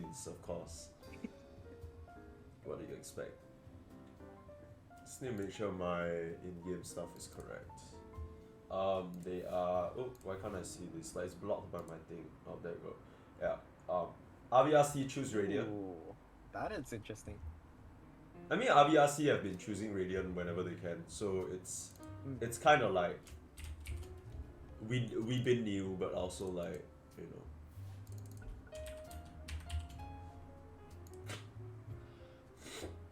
queens, of course. What do you expect? Just need to make sure my in-game stuff is correct. They are. Oh, why can't I see this? Like it's blocked by my thing. Oh, there you go. Yeah. RVRC choose Radiant. Ooh, that is interesting. I mean, RVRC have been choosing Radiant whenever they can, so it's kind of like we've been new, but also like you know.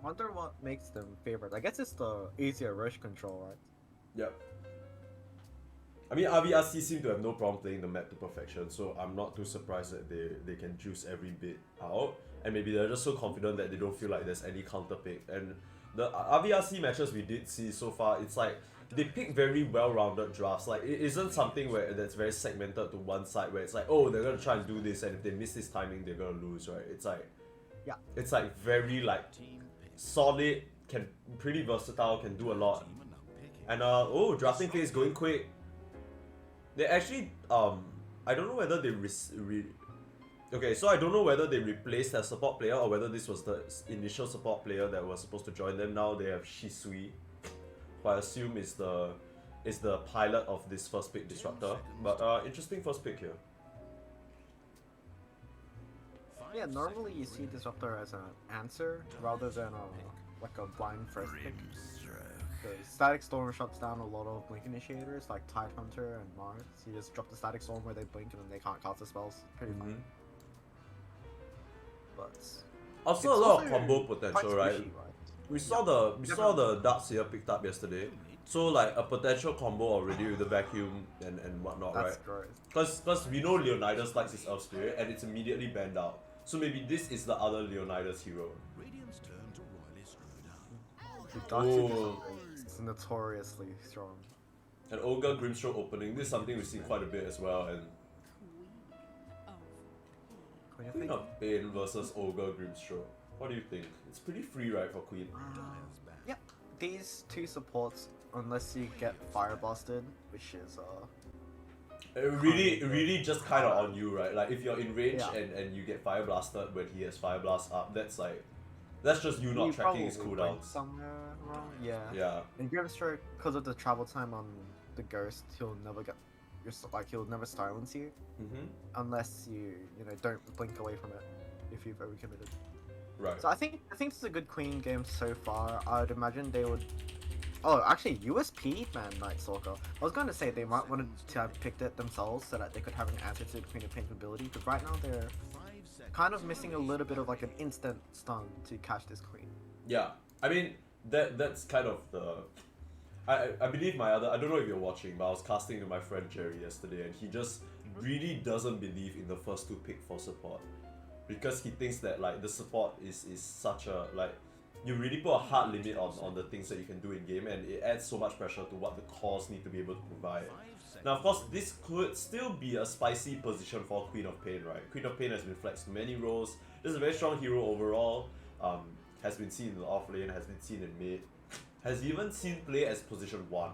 I wonder what makes them favorite. I guess it's the easier rush control, right? Yep. I mean, RVRC seem to have no problem playing the map to perfection, so I'm not too surprised that they can juice every bit out. And maybe they're just so confident that they don't feel like there's any counter pick. And the RVRC matches we did see so far, it's like they pick very well-rounded drafts. Like it isn't something where that's very segmented to one side where it's like, oh, they're gonna try and do this, and if they miss this timing, they're gonna lose, right? It's like, yeah, it's like very like solid, can pretty versatile, can do a lot. And oh, drafting phase going quick. They actually, I don't know whether they okay, so I don't know whether they replaced their support player or whether this was the initial support player that was supposed to join them. Now they have Shisui, who I assume is the pilot of this first pick disruptor. But interesting first pick here. Yeah, normally you see Disruptor as an answer rather than like a blind first pick. Because Static Storm shuts down a lot of blink initiators like Tide Hunter and Mars. You just drop the Static Storm where they blink and then they can't cast the spells. Pretty fun. But also a lot of combo potential, right? We saw the Dark Seer picked up yesterday. So like a potential combo already with the vacuum and whatnot, that's right? Because we know Leonidas likes his Earth Spirit and it's immediately banned out. So maybe this is the other Leonidas hero. The Dark Seer is notoriously strong. And Ogre Grimstroke opening, this is something we've seen quite a bit as well. And Queen of Pain versus Ogre Grimstroke. What do you think? It's pretty free, right, for Queen? Yep. These two supports, unless you get Fire Blasted, which is really just kind of on you, right? Like if you're in range and you get Fire Blasted when he has Fire Blast up, that's just you not tracking his cooldowns. Somewhere wrong. Yeah. Yeah. And Grimstroke, because of the travel time on the Ghost, he'll never get he'll never silence you unless you don't blink away from it if you've overcommitted. Right. So I think it's a good Queen game so far. I'd imagine they would. Oh, actually, USP man, Night Stalker. I was going to say they might want to have picked it themselves so that they could have an answer to the Queen of Pain's ability. Because right now they're kind of missing a little bit of like an instant stun to catch this Queen. Yeah, I mean that's kind of the. I believe I don't know if you're watching, but I was casting to my friend Jerry yesterday, and he just really doesn't believe in the first two pick for support. Because he thinks that like the support is such a like you really put a hard limit on the things that you can do in game, and it adds so much pressure to what the cores need to be able to provide. Now of course this could still be a spicy position for Queen of Pain, right? Queen of Pain has been flexed to many roles. This is a very strong hero overall. Has been seen in the off lane, has been seen in mid, has even seen play as position 1.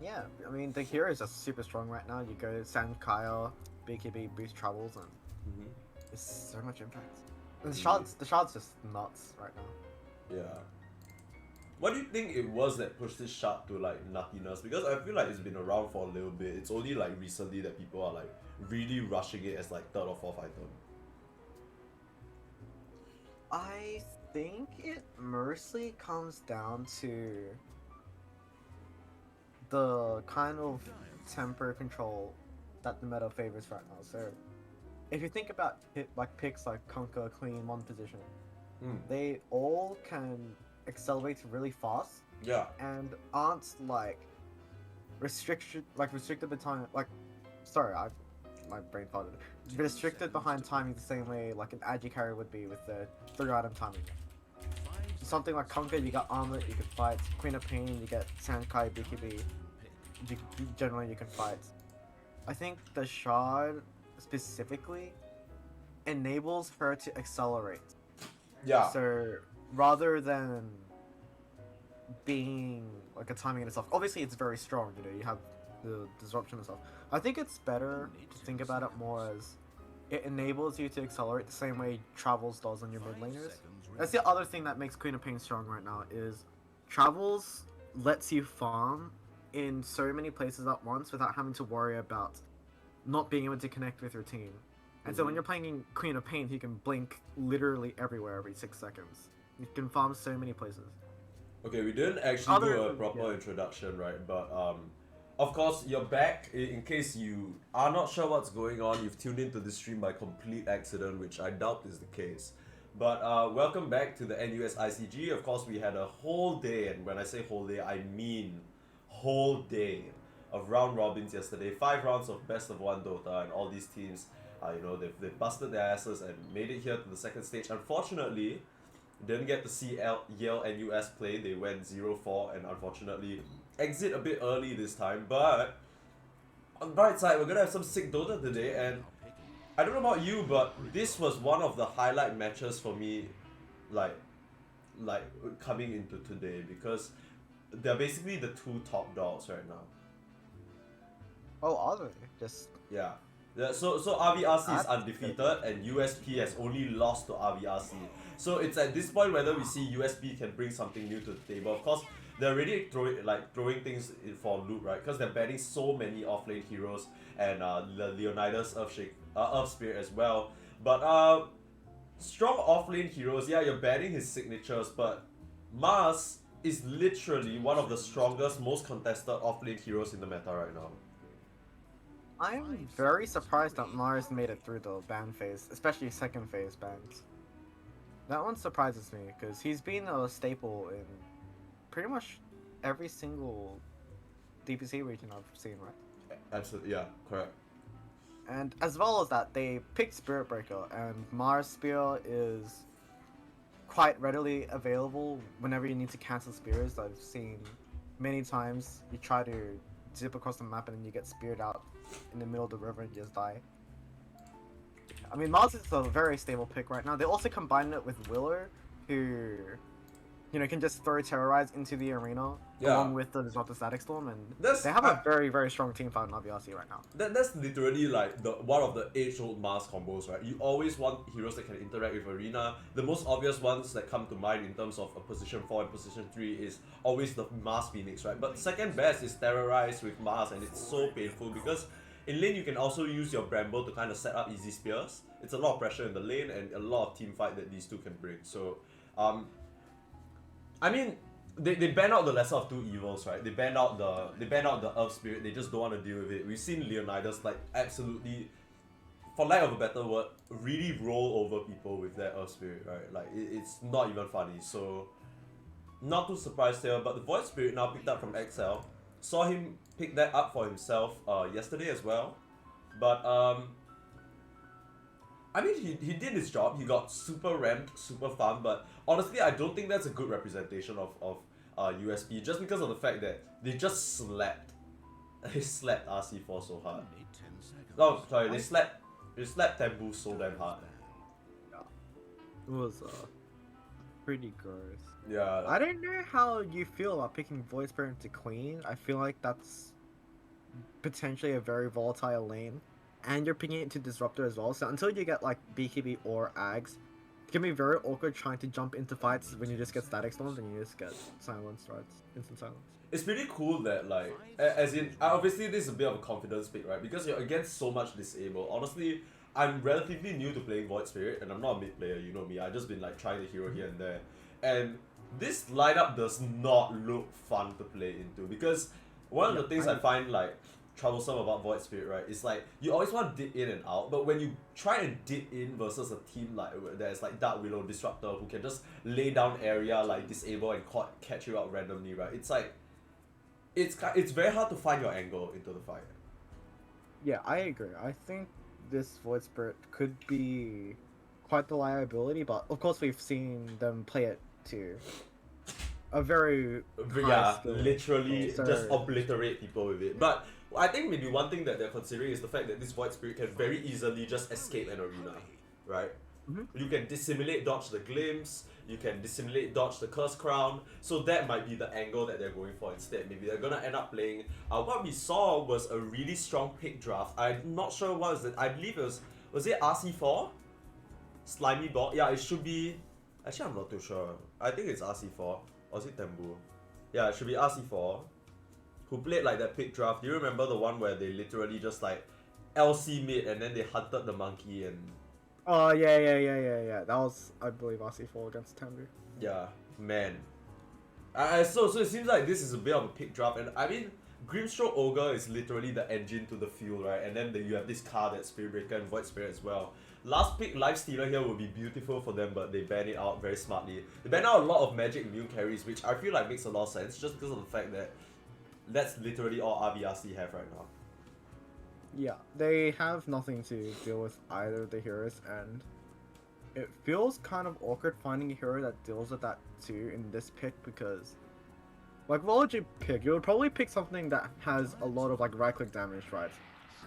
Yeah, I mean the hero is just super strong right now. You go San Kaya, BKB boost travels, and it's so much impact. And the shard's just nuts right now. Yeah. What do you think it was that pushed this shard to like nuttiness? Because I feel like it's been around for a little bit. It's only like recently that people are like really rushing it as like 3rd or 4th item. I think it mostly comes down to the kind of temper control that the meta favors right now. So if you think about picks like Kunkka, Queen, 1 position, they all can accelerate really fast. Yeah. And aren't like restricted by time. My brain farted. Restricted behind timing the same way like an Agi carry would be with the 3-item timing. Something like Kunkka, you got Armlet, you can fight. Queen of Pain, you get Sankai, BKB. Generally, you can fight. I think the shard specifically enables her to accelerate. Yeah. So rather than being like a timing in itself, obviously it's very strong. You have the disruption and stuff. I think it's better to think about it more as it enables you to accelerate the same way Travels does on your mid laners. That's the other thing that makes Queen of Pain strong right now is Travels lets you farm in so many places at once without having to worry about not being able to connect with your team. And so when you're playing Queen of Pain, you can blink literally everywhere every 6 seconds. You can farm so many places. Okay, we didn't actually do a proper introduction, right? But of course, you're back. In case you are not sure what's going on, you've tuned into this stream by complete accident, which I doubt is the case. But welcome back to the NUS ICG. Of course, we had a whole day, and when I say whole day, I mean whole day of round robins yesterday. 5 rounds of best of 1 Dota, and all these teams, they've busted their asses and made it here to the second stage. Unfortunately, didn't get to see Yale and NUS play. They went 0-4 and unfortunately exit a bit early this time. But on the bright side, we're gonna have some sick Dota today, and I don't know about you, but this was one of the highlight matches for me, like coming into today, because they're basically the 2 top dogs right now. Oh, are they? Just yeah. So RVRC is undefeated and USP has only lost to RVRC. So it's at this point whether we see USP can bring something new to the table. Of course, they're already throwing things in for loot, right? Because they're banning so many offlane heroes and Leonidas Earth Spirit as well. But strong offlane heroes, yeah, you're banning his signatures, but Mars is literally one of the strongest, most contested offlane heroes in the meta right now. I'm very surprised that Mars made it through the ban phase, especially second phase bans. That one surprises me, because he's been a staple in pretty much every single DPC region I've seen, right? Absolutely, yeah, correct. And as well as that, they picked Spirit Breaker, and Mars Spear is quite readily available whenever you need to cancel spears. I've seen many times you try to zip across the map and then you get speared out in the middle of the river and just die. I mean, Mars is a very stable pick right now. They also combined it with Willer, who, you know, can just throw Terrorize into the arena along with the Disruptor Static Storm, and they have a very, very strong team fight in RVRC right now. That's literally like one of the age-old Mars combos, right? You always want heroes that can interact with arena. The most obvious ones that come to mind in terms of a position 4 and position 3 is always the Mars Phoenix, right? But second best is Terrorize with Mars, and it's so painful because in lane, you can also use your Bramble to kind of set up easy spears. It's a lot of pressure in the lane and a lot of team fight that these two can bring. So, I mean, they ban out the lesser of 2 evils, right? They ban out the Earth Spirit. They just don't want to deal with it. We've seen Leonidas like absolutely, for lack of a better word, really roll over people with their Earth Spirit, right? Like it's not even funny. So, not too surprised here. But the Void Spirit now picked up from XL. Saw him pick that up for himself yesterday as well, but I mean he did his job. He got super ranked, super farmed, but honestly I don't think that's a good representation of USP, just because of the fact that they just slapped RC4 so hard. Oh sorry, they slapped Tambu so damn hard. Yeah. It was pretty gross. Yeah. I don't know how you feel about picking Void Spirit into Queen. I feel like that's potentially a very volatile lane, and you're picking it into Disruptor as well. So until you get like BKB or Ags, it can be very awkward trying to jump into fights when you just get Static Storms and you just get silenced, right? Instant silence. It's pretty cool that like, as in, obviously this is a bit of a confidence pick, right? Because you're against so much disable. Honestly, I'm relatively new to playing Void Spirit, and I'm not a mid player, you know me. I've just been like trying the hero here and there. And this lineup does not look fun to play into, because one of the things I find like troublesome about Void Spirit, right, is like you always want to dip in and out, but when you try and dip in versus a team like there's like Dark Willow, Disruptor, who can just lay down area, like disable and catch you out randomly, right, it's like it's very hard to find your angle into the fight. Yeah, I agree. I think this Void Spirit could be quite the liability, but of course we've seen them play it to a very literally just obliterate people with it. But I think maybe one thing that they're considering is the fact that this Void Spirit can very easily just escape an arena, right? You can dissimulate dodge the glimpse, you can dissimulate dodge the curse crown, so that might be the angle that they're going for instead. Maybe they're gonna end up playing what we saw was a really strong pick draft. I'm not sure what was it. I believe it Was it RC4? Slimy ball? Yeah, it should be. Actually, I'm not too sure. I think it's RC4. Or is it Tembu? Yeah, it should be RC4. Who played like that pick draft. Do you remember the one where they literally just like LC mid and then they hunted the monkey and. Oh, yeah. That was, I believe, RC4 against Tembu. Yeah, man. So it seems like this is a bit of a pick draft, and I mean, Grimstroke Ogre is literally the engine to the fuel, right? And then you have this card that's Spirit Breaker and Void Spirit as well. Last pick, Life Stealer here would be beautiful for them, but they ban it out very smartly. They ban out a lot of magic immune carries, which I feel like makes a lot of sense, just because of the fact that that's literally all RVRC have right now. Yeah, they have nothing to deal with either of the heroes, and it feels kind of awkward finding a hero that deals with that too in this pick, because like what would you pick? You would probably pick something that has a lot of like right click damage, right?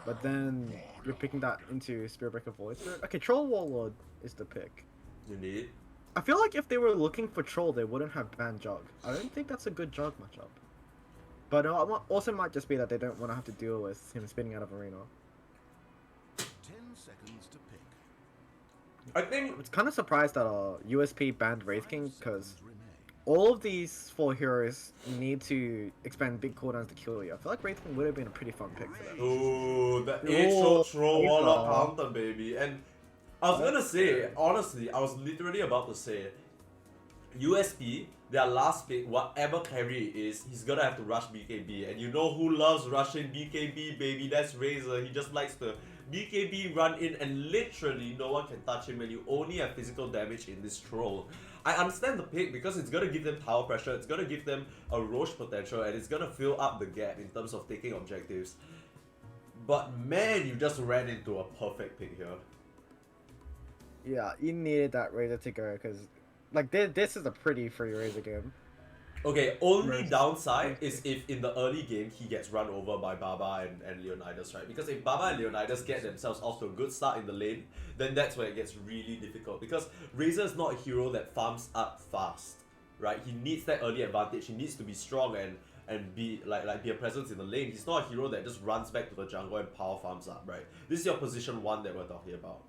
But then you're picking that into Spirit Breaker Void Spirit. Okay, Troll Warlord is the pick. Indeed. I feel like if they were looking for Troll, they wouldn't have banned Jug. I don't think that's a good Jug matchup. But it also might just be that they don't want to have to deal with him spinning out of arena. 10 seconds to pick. I think I'm kind of surprised that USP banned Wraith King, because all of these 4 heroes need to expend big cooldowns to kill you. I feel like Wraith King would have been a pretty fun pick for them. ooh, the Oh, Troll Warlock yeah. counter, baby. And I was gonna say, honestly, I was literally about to say, USP, their last pick, whatever carry it is, he's gonna have to rush BKB. And you know who loves rushing BKB, baby? That's Razor. He just likes to BKB run in and literally no one can touch him, and you only have physical damage in this troll. I understand the pick because it's gonna give them tower pressure, it's gonna give them a Roche potential, and it's gonna fill up the gap in terms of taking objectives. But man, you just ran into a perfect pick here. Yeah, you needed that Razor to go, because like this is a pretty free Razor game. Okay, only Right. downside is if in the early game he gets run over by Baba and Leonidas, right? Because if Baba and Leonidas get themselves off to a good start in the lane, then that's where it gets really difficult. Because Razor is not a hero that farms up fast, right? He needs that early advantage. He needs to be strong and be like be a presence in the lane. He's not a hero that just runs back to the jungle and power farms up, right? This is your position 1 that we're talking about.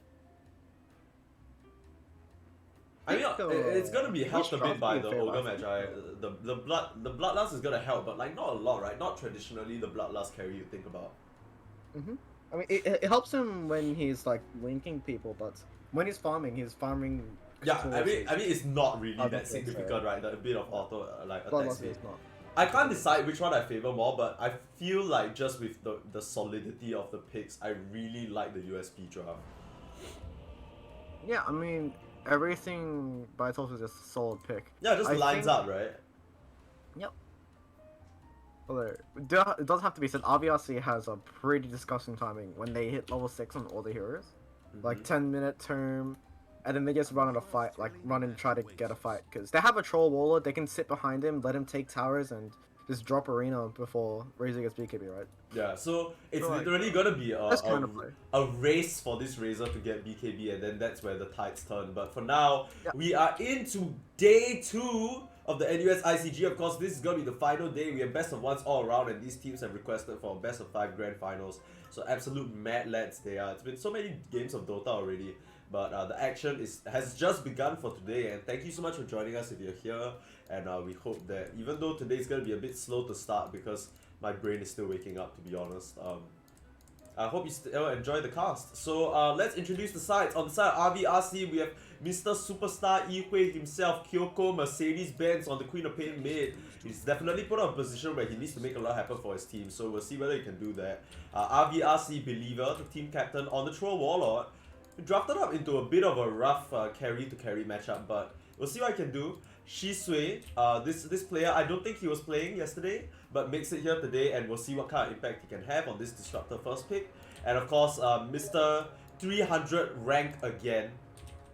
I mean, it's gonna be helped a bit by the Ogre Magi. The Bloodlust is gonna help, but like not a lot, right? Not traditionally the Bloodlust carry you think about. I mean, it helps him when he's like linking people, but when he's farming Yeah, I mean towards it's not really other that things, significant, right? The bit of auto like attack Bloodlust speed. is not. I can't decide which one I favor more, but I feel like just with the solidity of the picks, I really like the USP draft. Yeah, I mean, everything by itself is just a solid pick. Yeah, it just I lines think- up, right? Yep. Although, it does have to be said, RVRC has a pretty disgusting timing when they hit level 6 on all the heroes. Like 10-minute term, and then they just run on a fight, like run and try to get a fight. Because they have a Troll Warlord, they can sit behind him, let him take towers, and just drop arena before Razor gets BKB, right? Yeah, so it's So, like, literally gonna be that's kind of play. a race for this Razor to get BKB, and then that's where the tides turn. But for now, Yeah. we are into day 2 of the NUS ICG. Of course, this is gonna be the final day. We have best of ones all around, and these teams have requested for a best of 5 grand finals. So absolute mad lads they are. It's been so many games of Dota already, but the action has just begun for today. And thank you so much for joining us if you're here. And we hope that even though today is gonna be a bit slow to start because my brain is still waking up, to be honest. I hope you still enjoy the cast. So let's introduce the sides. On the side of RVRC, we have Mr. Superstar Yihui himself, Kyoko Mercedes-Benz on the Queen of Pain mid. He's definitely put on a position where he needs to make a lot happen for his team, so we'll see whether he can do that. RVRC Believer, the team captain on the Troll Warlord. He drafted up into a bit of a rough carry-to-carry matchup, but we'll see what he can do. Shisui, this player, I don't think he was playing yesterday, but makes it here today, and we'll see what kind of impact he can have on this Disruptor first pick. And of course, Mr. 300 rank again,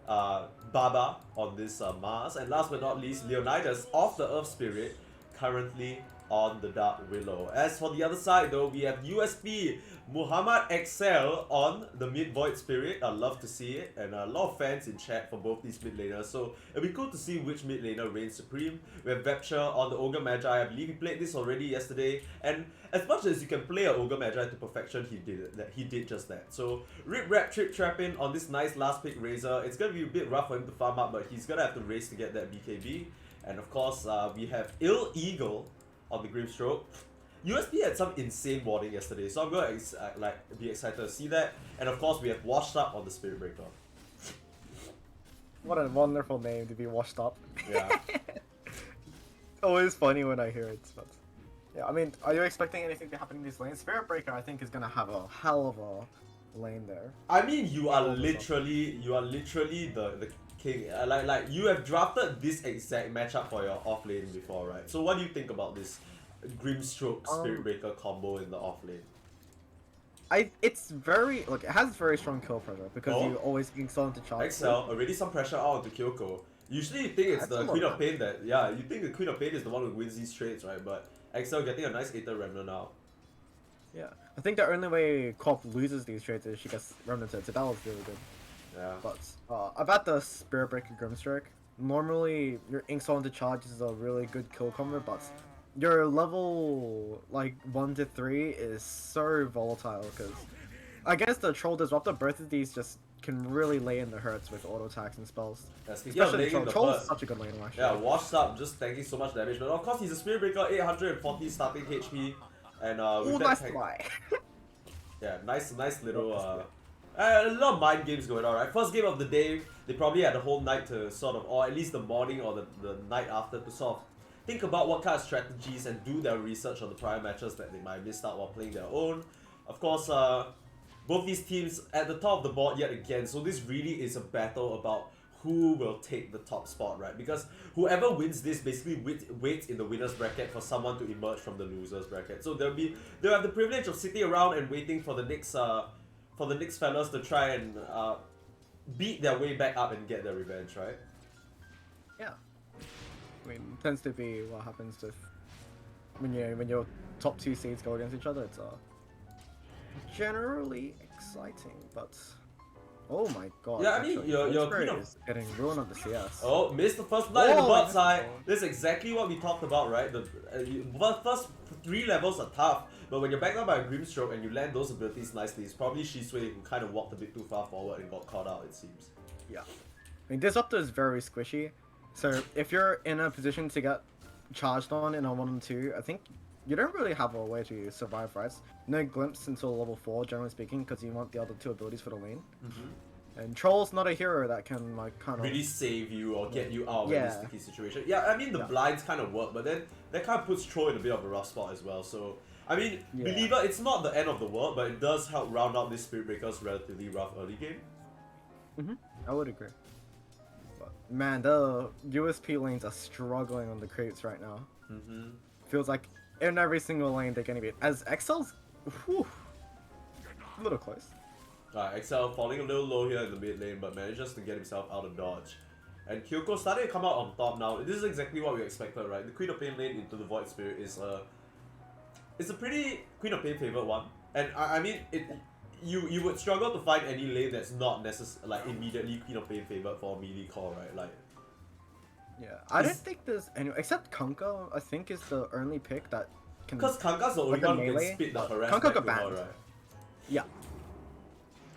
Baba on this Mars. And last but not least, Leonidas of the Earth Spirit, currently on the Dark Willow. As for the other side though, we have USP Muhammad Excel on the mid Void Spirit. I love to see it, and a lot of fans in chat for both these mid laners. So it'll be cool to see which mid laner reigns supreme. We have Vepture on the Ogre Magi. I believe he played this already yesterday, and as much as you can play a Ogre Magi to perfection, he did it. He did just that. So Rip Rap Trip Trapping on this nice last pick Razor. It's gonna be a bit rough for him to farm up, but he's gonna have to race to get that BKB. And of course, we have Ill Eagle on the Grimstroke. USP had some insane warding yesterday, so I'm gonna be excited to see that. And of course, we have Washed Up on the Spirit Breaker. What a wonderful name to be washed up. Yeah. Always funny when I hear it. But yeah, I mean, are you expecting anything to happen in these lanes? Spirit Breaker, I think, is gonna have a hell of a lane there. I mean, you are literally the king. Like you have drafted this exact matchup for your off lane before, right? So what do you think about this Grimstroke Spirit Breaker combo in the off lane? It's very it has very strong kill pressure because you always being someone to charge. Excel already some pressure out onto Kyoko. Usually you think it's the Queen of Pain you think the Queen of Pain is the one who wins these trades, right? But Excel getting a nice Aether Remnant now. Yeah, I think the only way Corp loses these trades is she gets Remnanted, so that was really good. Yeah. But about the Spirit Breaker Grimstroke, normally your Ink Soul into charge is a really good kill combo, but your level like 1 to 3 is so volatile because against the Troll Disruptor, both of these just can really lay in the hurts with auto attacks and spells. Yeah, especially the Troll is such a good laner actually. Yeah, Washed Up just tanking so much damage, but of course he's a Spirit Breaker, 840 starting HP, and ooh, nice fly. Yeah, nice little a lot of mind games going on, right? First game of the day, they probably had the whole night to sort of, or at least the morning or the night after to sort of think about what kind of strategies and do their research on the prior matches that they might have missed out while playing their own. Of course, both these teams at the top of the board yet again, so this really is a battle about who will take the top spot, right? Because whoever wins this basically waits in the winner's bracket for someone to emerge from the loser's bracket. So they'll have the privilege of sitting around and waiting for the next fellas to try and beat their way back up and get their revenge, right? Yeah. I mean, it tends to be what happens when your top 2 seeds go against each other. It's generally exciting, but oh my god! Yeah, I mean your Queen of is getting ruined on the CS. Oh, missed the first blood in the bot side. This is exactly what we talked about, right? The first 3 levels are tough, but when you're backed up by a Grimstroke and you land those abilities nicely, it's probably Shisui who kind of walked a bit too far forward and got caught out. It seems. Yeah, I mean Disruptor is very squishy. So if you're in a position to get charged on in a 1 and 2, I think you don't really have a way to survive, right? No glimpse until level 4, generally speaking, because you want the other 2 abilities for the lane. And Troll's not a hero that can like kind of really save you or get you out of any sticky situation. Yeah, I mean the blinds kind of work, but then that kind of puts Troll in a bit of a rough spot as well. So I mean, Believer, it's not the end of the world, but it does help round out this Spirit Breaker's relatively rough early game. I would agree. Man, the USP lanes are struggling on the creeps right now. Feels like in every single lane they're gonna be as Excel's a little close. Excel falling a little low here in the mid lane, but manages to get himself out of dodge. And Kyoko starting to come out on top now. This is exactly what we expected, right? The Queen of Pain lane into the Void Spirit is it's a pretty Queen of Pain favored one. And I mean you would struggle to find any lane that's not like immediately Queen of Pain favored for a melee core, right? Like I don't think there's any except Kanka. I think is the only pick that can. Because Kanka's the only one who can spit the harass back to her, right? Yeah.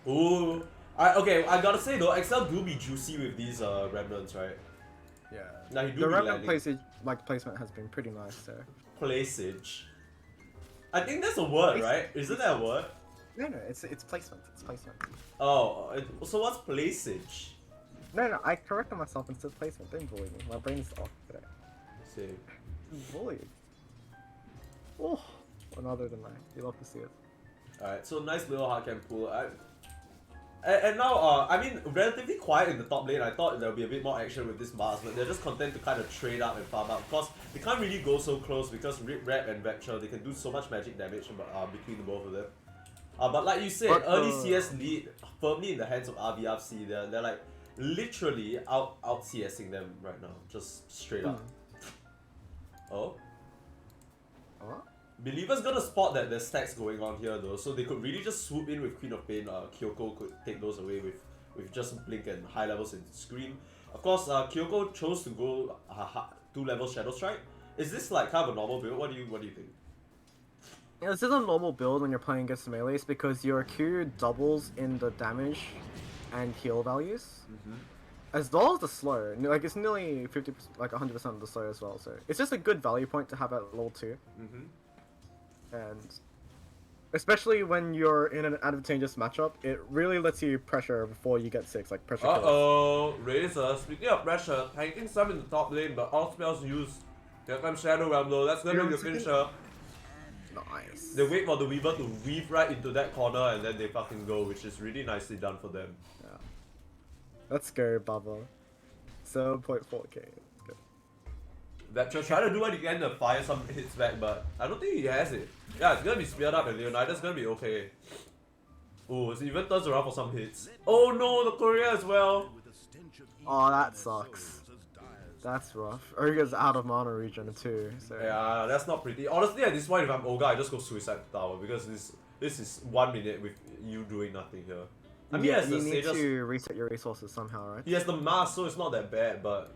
Ooh. I gotta say though, Excel do be juicy with these remnants, right? Yeah. Now he do the be remnant landing. placement has been pretty nice there. Placage. I think that's a word, right? Isn't that a word? No, it's placement. It's placement. Oh, so what's placage? No, I corrected myself and said placement. Don't bully me. My brain's off today. Same. Bullying. Oh, another than that. You love to see it. Alright, so nice little hard camp pool. And now, I mean, relatively quiet in the top lane. I thought there would be a bit more action with this Mars, but they're just content to kind of trade up and farm up. Of course, they can't really go so close because Rip Rap and Vector, they can do so much magic damage between the both of them. But like you said, early CS lead firmly in the hands of RVRC. They're like literally out CSing them right now, just straight up. Oh? Believer's gonna spot that there's stacks going on here though, so they could really just swoop in with Queen of Pain. Kyoko could take those away with just Blink and high levels in Scream. Of course, Kyoko chose to go 2 levels Shadow Strike. Is this like kind of a normal build? What do you think? Yeah, this is a normal build when you're playing against melees because your Q doubles in the damage and heal values, as well as the slow. Like it's nearly 50%, like 100% of the slow as well. So it's just a good value point to have at level 2. And especially when you're in an advantageous matchup, it really lets you pressure before you get 6, like pressure kills. Uh-oh, Razor. Speaking of pressure, tanking some in the top lane, but all spells used. Here comes Shadow Realm though, that's gonna be the finisher. Nice. They wait for the Weaver to weave right into that corner and then they fucking go, which is really nicely done for them. Yeah. Let's go, Baba. 7.4k. Good. Vector trying to do what he can to fire some hits back, but I don't think he has it. Yeah, it's gonna be speared up and Leonidas gonna be okay. Oh, it even turns around for some hits. Oh no, the courier as well. Oh, that sucks. That's rough. Urga's out of mana regen too, so... Yeah, that's not pretty. Honestly, at this point, if I'm Olga, I just go Suicide Tower because this is 1 minute with you doing nothing here. I mean, yeah, as the you need Sages, to reset your resources somehow, right? he has the mask, so it's not that bad, but...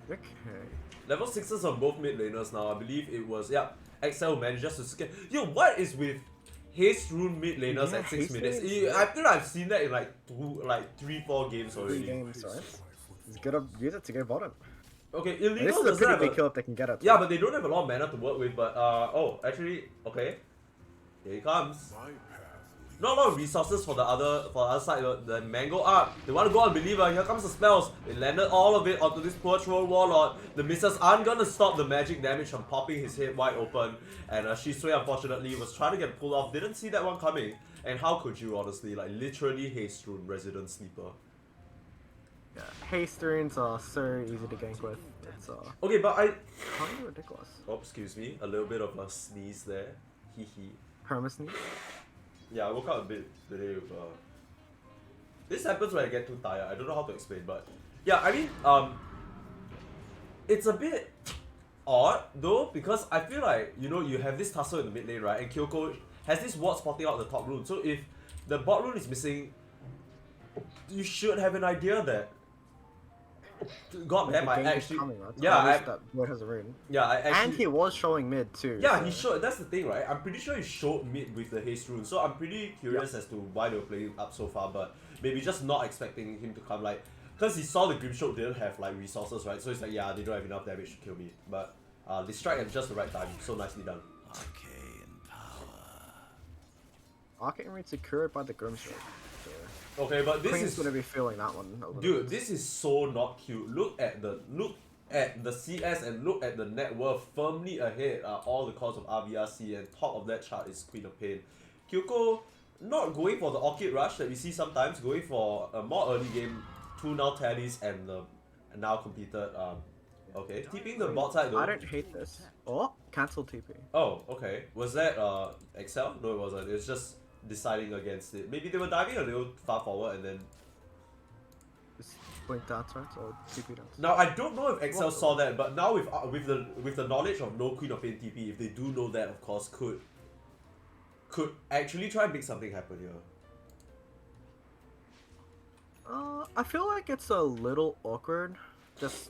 Okay. Level 6s on both mid laners now. I believe it was, yeah, Excel manages to scale. Yo, what is with Haste Rune mid laners Yeah, at 6 Haste minutes? Rune, I feel I've seen that in like 3-4 games 3 already. games, right? He's gonna use it to go bottom. Okay, And illegal this is a doesn't pretty have big kill if they can get it. Yeah, but they don't have a lot of mana to work with, but oh, actually, okay. Here he comes. Not a lot of resources for the other side, the Mango Arc. They want to go on Believer, here comes the spells. They landed all of it onto this poor troll warlord. The misses aren't gonna stop the magic damage from popping his head wide open. And Shisui unfortunately was trying to get pulled off, didn't see that one coming. And how could you honestly, like literally Haste Rune Resident Sleeper. Yeah, haste runes are so easy to gank with. It's Okay, but I... kind of ridiculous. Oh, excuse me, a little bit of a sneeze there. Hee hee. Hermes sneeze? Yeah, I woke up a bit today with this happens when I get too tired. I don't know how to explain, but yeah, I mean, it's a bit odd though because I feel like, you know, you have this tussle in the mid lane, right? And Kyoko has this ward spotting out the top rune. So if the bot rune is missing, you should have an idea that God damn, I actually that boy has a rune. yeah, I actually, And he was showing mid too. yeah, so. he showed. That's the thing, right? I'm pretty sure he showed mid with the haste rune, so I'm pretty curious as to why they were playing up so far. But maybe just not expecting him to come, like, because he saw the Grimstroke didn't have like resources, right? So it's like, yeah, they don't have enough damage to kill me. But they strike at just the right time, so nicely done. Arcane Reed secured by the Grimstroke. So. Okay, but this Queen's is gonna be feeling that one. A little dude. bit. This is so not cute. Look at the CS and look at the net worth. Firmly ahead are all the calls of RVRC, and top of that chart is Queen of Pain. Kyoko not going for the Orchid Rush that we see sometimes, going for a more early game 2 now tallies and the now completed okay. TPing the bot side though. I don't hate this. Oh, cancel TP. Oh, okay. Was that Excel? No, it wasn't. It's just deciding against it. Maybe they were diving a little far forward and then. Just blink dance, right? Or TP dance. Now I don't know if Excel saw that, but now with the knowledge of no Queen of Pain TP, if they do know that, of course, could actually try and make something happen here. I feel like it's a little awkward. Just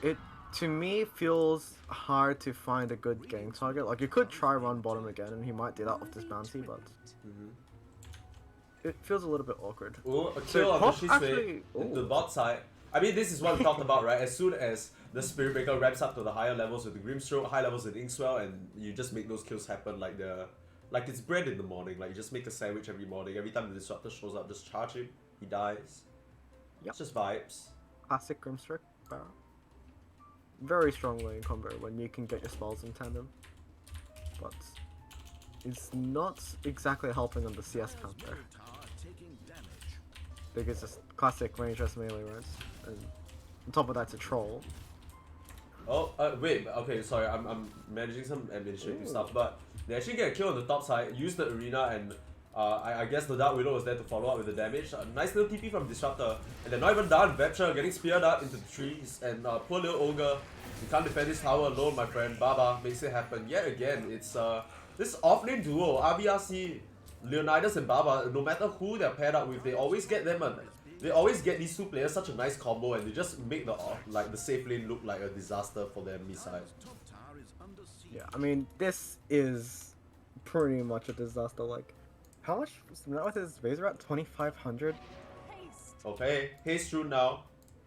it to me feels hard to find a good game target. Like you could try run bottom again, and he might do that off this bounty, but it feels a little bit awkward. Oh, a kill on the Shisui, the bot side. I mean, this is what we talked about, right? As soon as the Spirit Breaker ramps up to the higher levels with the Grimstroke, high levels with Inkswell, and you just make those kills happen like it's bread in the morning. Like you just make a sandwich every morning. Every time the Disruptor shows up, just charge him. He dies. Yep. It's just vibes. Classic Grimstroke barrel. Very strong lane combo when you can get your spells in tandem, but it's not exactly helping on the CS counter. Because it's just classic rangeless melee, right? And on top of that, it's a troll. Oh, wait, okay, sorry, I'm managing some administrative stuff, but they actually get a kill on the top side, use the arena, and I guess the Dark Widow was there to follow up with the damage. A nice little TP from Disruptor, and they're not even done. Vepture getting speared up into the trees, and poor little Olga You can't defend this tower alone, my friend. Baba makes it happen yet again. It's this offlane duo, RVRC, Leonidas and Baba. No matter who they're paired up with, they always get them. They always get these two players such a nice combo, and they just make the safe lane look like a disaster for their enemy side. Yeah, I mean, this is pretty much a disaster. Like, how much now with his Razor at 2,500? Okay, haste through now.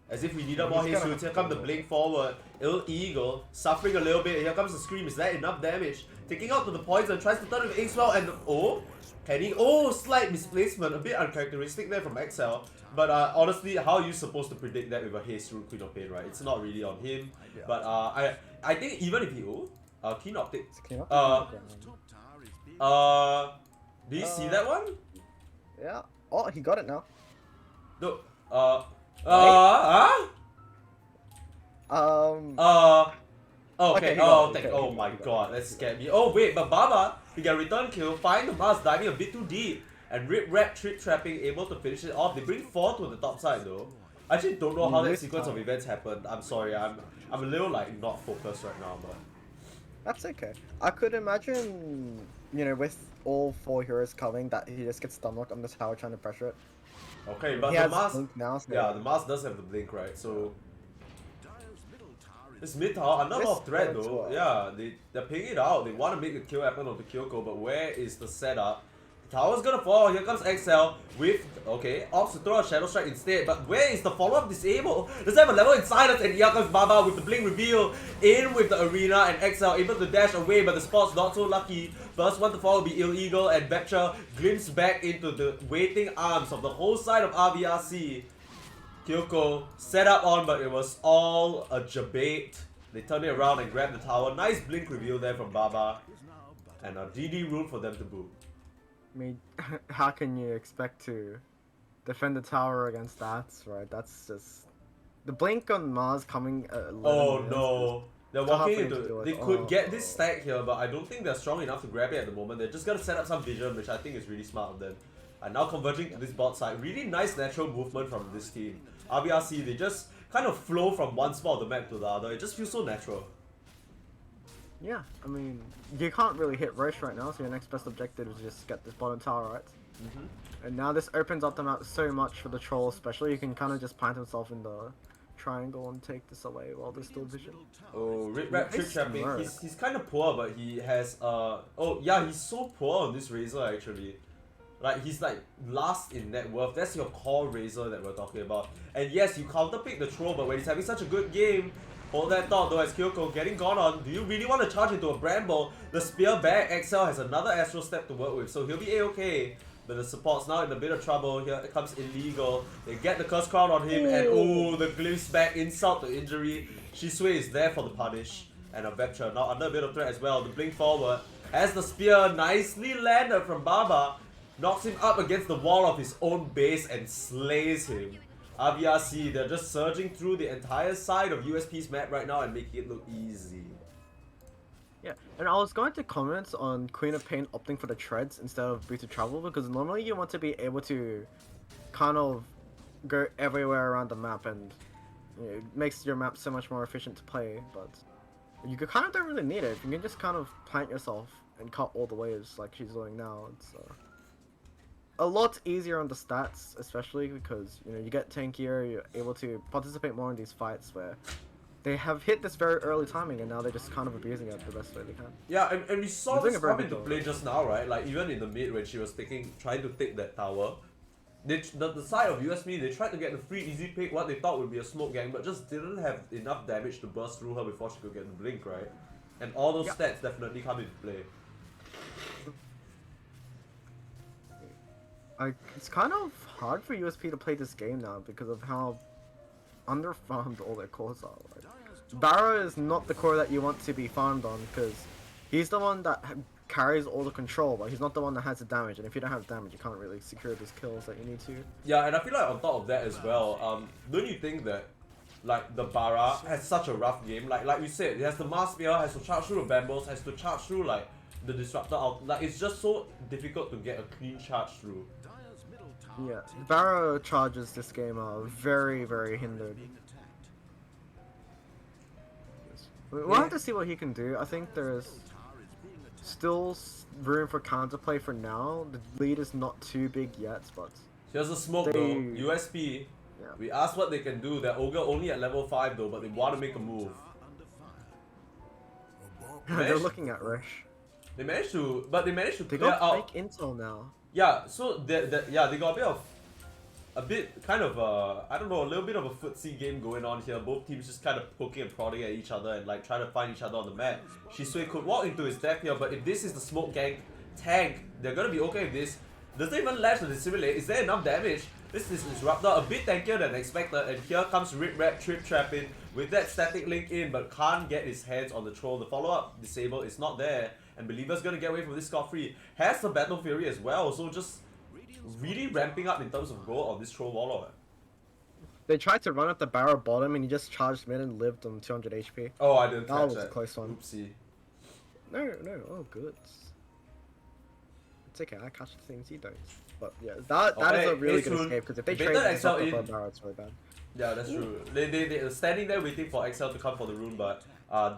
As if we needed more He's haste gonna through. Here have come to the go. blink forward. Ill Eagle suffering a little bit. Here comes the scream. Is that enough damage? Taking out to the poison, tries to turn with Ace well, and Penny. Slight misplacement, a bit uncharacteristic there from XL. But honestly, how are you supposed to predict that with a haste through Queen of Pain, right? It's not really on him. Yeah. But I think even if he Keen Optic. It's clean up. Do you see that one? Yeah. Oh, he got it now. No. Okay, Okay, he got it, thank, okay, oh he my got it. god, that scared me. Oh wait, but Baba, he got return kill, find the Mars diving a bit too deep, and Rip Rap Trip Trapping able to finish it off. They bring 4 to the top side though. I actually don't know how that sequence of events happened. I'm sorry, I'm a little like not focused right now, but That's okay. I could imagine, you know, with all 4 heroes coming, that he just gets stunlocked on the tower trying to pressure it. okay, but He the has Mars, blink now, so yeah, the Mars does have the blink, right? So this mid tower, another This threat bodes though. well. Yeah, they're pinging it out. They want to make the kill happen on the Kyoko, but where is the setup? The tower's gonna fall. Here comes XL with Ops to throw a Shadow Strike instead. But where is the follow-up disable? Does have a level inside us, and here comes Baba with the blink reveal in with the arena, and XL able to dash away, but the spot's not so lucky. First one to fall will be Ill Eagle, and Vector glimpse back into the waiting arms of the whole side of RVRC. Kyoko set up on, but it was all a jabate. They turn it around and grab the tower. Nice blink reveal there from Baba. And a DD rule for them to boot. I mean, how can you expect to defend the tower against that, right? That's just... The blink on Mars coming at 11 Oh minutes no. They're so hard walking for him to into... do it. They could get this stack here, but I don't think they're strong enough to grab it at the moment. They're just gonna set up some vision, which I think is really smart of them. And now converging to this bot side. Really nice natural movement from this team. RVRC, they just kind of flow from one spot of the map to the other. It just feels so natural. Yeah, I mean, you can't really hit Roche right now, so your next best objective is just get this bottom tower, right? And now this opens up the map so much for the troll, especially. You can kind of just plant himself in the triangle and take this away while there's still vision. Oh, Rip Rap Trick Nice Trapping. work. He's kind of poor, but he has oh yeah, he's so poor on this Razor actually. Like he's like last in net worth. That's your core Razor that we're talking about. And yes, you counterpick the troll, but when he's having such a good game, hold that thought though as Kyoko getting gone on. Do you really want to charge into a Bramble? The spear back, XL has another Astral Step to work with, so he'll be a-okay. But the support's now in a bit of trouble. Here comes Illegal. They get the Curse Crown on him, and oh, the glimpse back, insult to injury. Shisui is there for the punish. And a Vector now under a bit of threat as well. The blink forward as the spear nicely landed from Baba. Knocks him up against the wall of his own base and slays him. RVRC, they're just surging through the entire side of USP's map right now and making it look easy. Yeah, and I was going to comment on Queen of Pain opting for the treads instead of Booted Travel, because normally you want to be able to kind of go everywhere around the map, and you know, it makes your map so much more efficient to play, but you kind of don't really need it. You can just kind of plant yourself and cut all the waves like she's doing now. It's a lot easier on the stats, especially because, you know, you get tankier, you're able to participate more in these fights where they have hit this very early timing, and now they're just kind of abusing it the best way they can. Yeah, and we saw You're doing this a very come good into job. play just now, right? Like even in the mid when she was trying to take that tower, the side of USP, they tried to get the free easy pick, what they thought would be a smoke gang, but just didn't have enough damage to burst through her before she could get the blink, right? And all those stats definitely come into play. It's kind of hard for USP to play this game now because of how underfarmed all their cores are. Like, Barrow is not the core that you want to be farmed on because he's the one that carries all the control, but he's not the one that has the damage. And if you don't have damage, you can't really secure those kills that you need to. Yeah, and I feel like on top of that as well, don't you think that like the Bara has such a rough game? Like we said, it has the Mars Spear, has to charge through the Bambles, has to charge through like the Disruptor out. Like it's just so difficult to get a clean charge through. Yeah, Barrow charges this game are very, very hindered. We'll have to see what he can do. I think there's still room for counterplay for now. The lead is not too big yet, but Here's a smoke though. USP. Yeah. We asked what they can do. They're Ogre only at level 5 though, but they want to make a move. They're looking at Rish. They managed to They clear got out. fake intel now. Yeah, so they got a bit kind of I don't know, a little bit of a footsie game going on here. Both teams just kind of poking and prodding at each other and like trying to find each other on the map. Shisui could walk into his death here, but if this is the smoke gang tank, they're gonna be okay with this. Doesn't even latch to dissimulate. Is there enough damage? This is Disruptor, a bit tankier than expected, and here comes Rip Rap Trip Trapping with that static link in, but can't get his hands on the troll. The follow-up disable is not there, and Believer's gonna get away from this scot-free. Has the Battle Fury as well, so just really ramping up in terms of gold on this troll warlord. They tried to run at the barrel bottom and he just charged mid and lived on 200 HP. Oh, I didn't That catch was that. a close one. Oopsie. No, oh good. It's okay, I catch the things you don't. But yeah, that is a really good escape because if they trade this up for a barrel, it's really bad. Yeah, that's true. They were standing there waiting for XL to come for the rune, but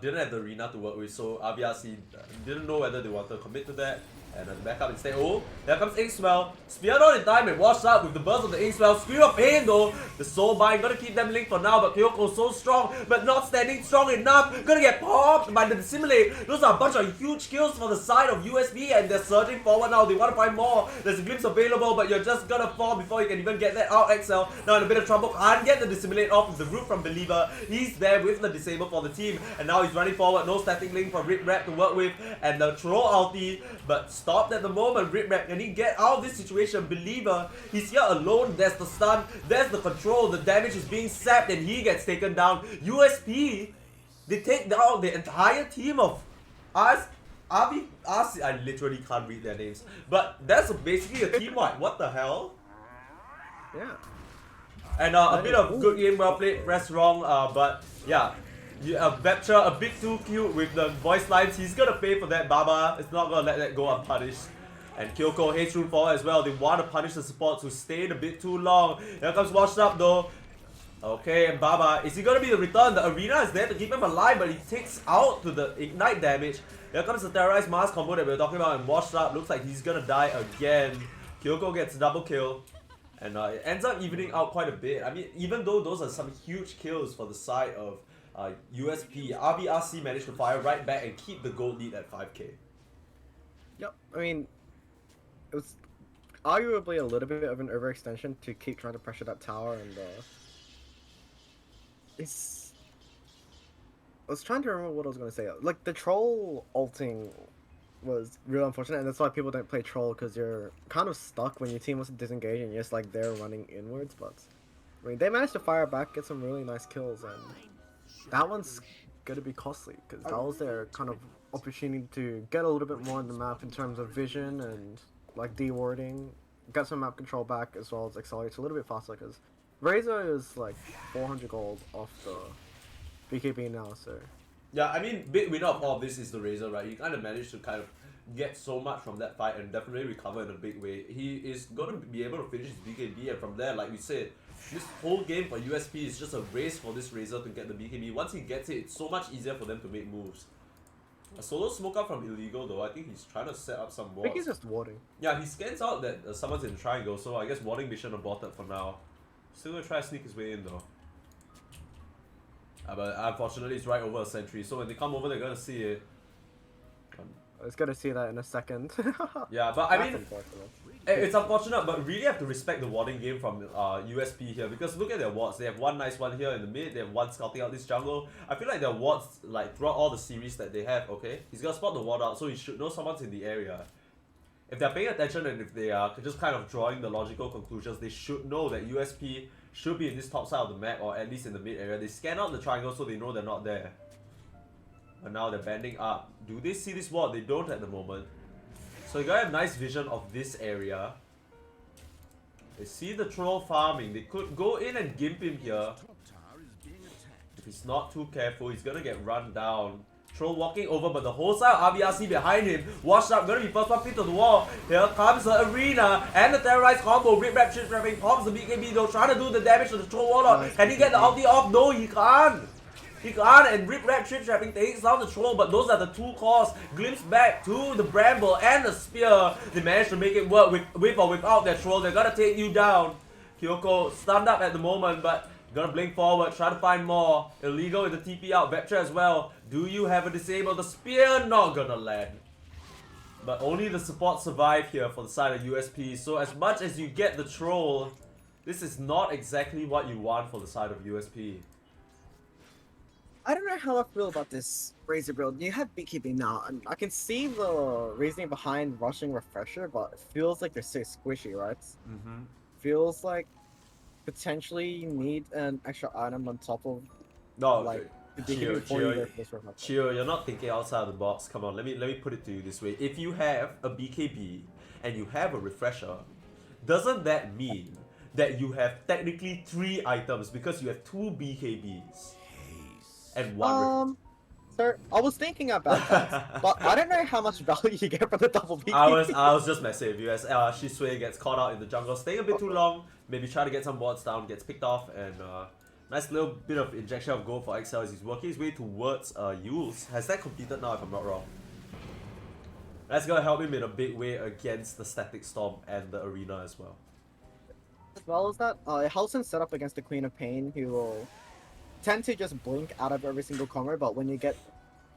didn't have the arena to work with, so RVRC didn't know whether they wanted to commit to that. And then back up instead. Oh, there comes Inkswell. Speared on in time and washed up with the burst of the Inkswell. Scream of pain though. The soul bind, gonna keep them linked for now, but Kyoko so strong, but not standing strong enough. Gonna get popped by the dissimulate. Those are a bunch of huge kills for the side of USP, and they're surging forward now. They want to find more. There's a glimpse available, but you're just gonna fall before you can even get that out. XL now in a bit of trouble. Can't get the dissimulate off with the root from Believer. He's there with the disable for the team, and now he's running forward. No static link for Rip Rap to work with, and the troll ulti, but stopped at the moment. Rip Rap, can he get out of this situation? Believer, he's here alone. There's the stun, there's the control, the damage is being sapped, and he gets taken down. USP, they take down the entire team of us. RVRC, I literally can't read their names, but that's basically a team wipe. What the hell? Yeah. And a bit of good game, well played, press wrong, but yeah. Vector a bit too cute with the voice lines. He's gonna pay for that. Baba is not gonna let that go unpunished. And Kyoko hates room forward as well. They want to punish the supports who stayed a bit too long. Here comes Washed Up though. Okay, and Baba, is he gonna be the return? The arena is there to keep him alive, but he takes out to the ignite damage. Here comes the terrorized mask combo that we were talking about, and Washed Up looks like he's gonna die again. Kyoko gets double kill. And it ends up evening out quite a bit. I mean, even though those are some huge kills for the side of USP, RVRC managed to fire right back and keep the gold lead at 5k. Yep, I mean, it was arguably a little bit of an overextension to keep trying to pressure that tower, and I was trying to remember what I was going to say. Like, the troll ulting was real unfortunate, and that's why people don't play troll, because you're kind of stuck when your team wants to disengage and you're just like they're running inwards. But I mean, they managed to fire back, get some really nice kills, and that one's gonna be costly because that was their kind of opportunity to get a little bit more on the map in terms of vision and like dewarding, get some map control back, as well as accelerate a little bit faster, because Razor is like 400 gold off the BKB now, so yeah, I mean, big winner of all of this is the Razor, right? He kind of managed to kind of get so much from that fight and definitely recover in a big way. He is going to be able to finish his BKB, and from there, like we said, this whole game for USP is just a race for this Razor to get the BKB. Once he gets it, it's so much easier for them to make moves. A solo smoke up from Illegal though, I think he's trying to set up some I walls. think he's just warding. Yeah, he scans out that someone's in the triangle, so I guess warding mission aborted for now. Still gonna try to sneak his way in though. But unfortunately it's right over a sentry, so when they come over they're gonna see it. I was gonna see that in a second. Yeah, but I That's mean, unfortunate. it's unfortunate, but really have to respect the warding game from USP here, because look at their wards. They have one nice one here in the mid, they have one scouting out this jungle. I feel like their wards, like throughout all the series that they have, okay, he's gonna spot the ward out, so he should know someone's in the area. If they're paying attention and if they are just kind of drawing the logical conclusions, they should know that USP should be in this top side of the map, or at least in the mid area. They scan out the triangle so they know they're not there. But now they're banding up. Do they see this ward? They don't at the moment. So you gotta have nice vision of this area. They see the troll farming. They could go in and gimp him here. If he's not too careful, he's gonna get run down. Troll walking over, but the whole side of RVRC behind him. Washed Up, gonna be first one pinned to the wall. Here comes the arena and the terrorized combo. Rip Rap Trip Trapping pops the BKB though, trying to do the damage to the troll warlock. Nice Can he get the ulti off? No, he can't. He can't, and Rip Rap Trip Trapping takes down the troll, but those are the two cores. Glimpse back to the Bramble and the Spear. They managed to make it work with or without their troll. They're gonna take you down. Kyoko stunned up at the moment, but gonna blink forward, try to find more. Illegal with the TP out, Vectra as well. Do you have a disable? The Spear not gonna land. But only the support survive here for the side of USP. So as much as you get the troll, this is not exactly what you want for the side of USP. I don't know how I feel about this Razor build. You have Beekeeping now, and I can see the reasoning behind rushing Refresher, but it feels like they're so squishy, right? Mm-hmm. Feels like potentially you need an extra item on top of No, like the Chill, Beekeeping before you chill, go for this Refresher. chill, you're not thinking outside of the box. Come on, let me put it to you this way. If you have a BKB and you have a Refresher, doesn't that mean that you have technically 3 items because you have 2 BKBs and 1 Sir, I was thinking about that, but I don't know how much value you get from the double BKB. I was just messing with you as Shisui gets caught out in the jungle, staying a bit too long, maybe try to get some wards down, gets picked off, and nice little bit of injection of gold for XL as he's working his way towards Yules. Has that completed now if I'm not wrong? That's gonna help him in a big way against the Static Storm and the Arena as well. As well as that, it helps him set up against the Queen of Pain, who will tend to just blink out of every single combo, but when you get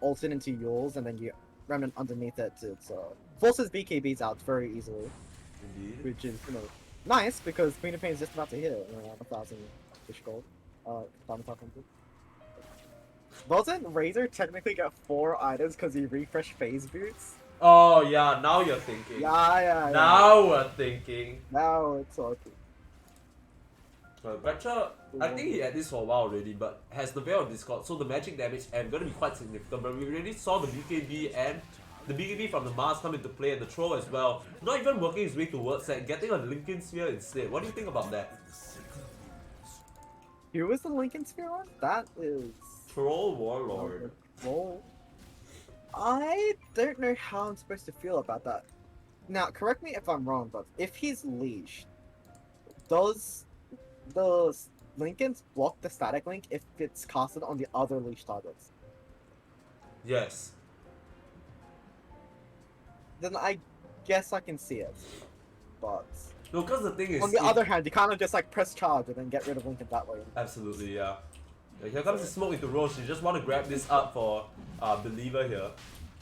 ulted into Yules and then you Remnant underneath it, it forces BKBs out very easily. Indeed. Which is, nice, because Queen of Pain is just about to hit around 1,000 fish gold. 1,500. Doesn't Razor technically get 4 items because he refreshed phase boots? Oh yeah, now you're thinking. Yeah. Now we're thinking. Now it's okay. Vectra, I think he had this for a while already, but has the Veil of Discord, so the magic damage and gonna be quite significant. But we already saw the BKB and the BKB from the Mars come into play, and the Troll as well. Not even working his way towards that, getting a Lincoln Sphere instead. What do you think about that? Who was the Lincoln Sphere on? That is... Troll Warlord. Troll. I don't know how I'm supposed to feel about that. Now, correct me if I'm wrong, but if he's leashed, does the Lincolns block the static link if it's casted on the other leash targets? Yes. Then I guess I can see it. But No, because the thing is... on the other hand, you kind of just like press charge and then get rid of Lincoln that way. Absolutely, yeah. Here comes the smoke into Roche. You just want to grab this up for Believer here.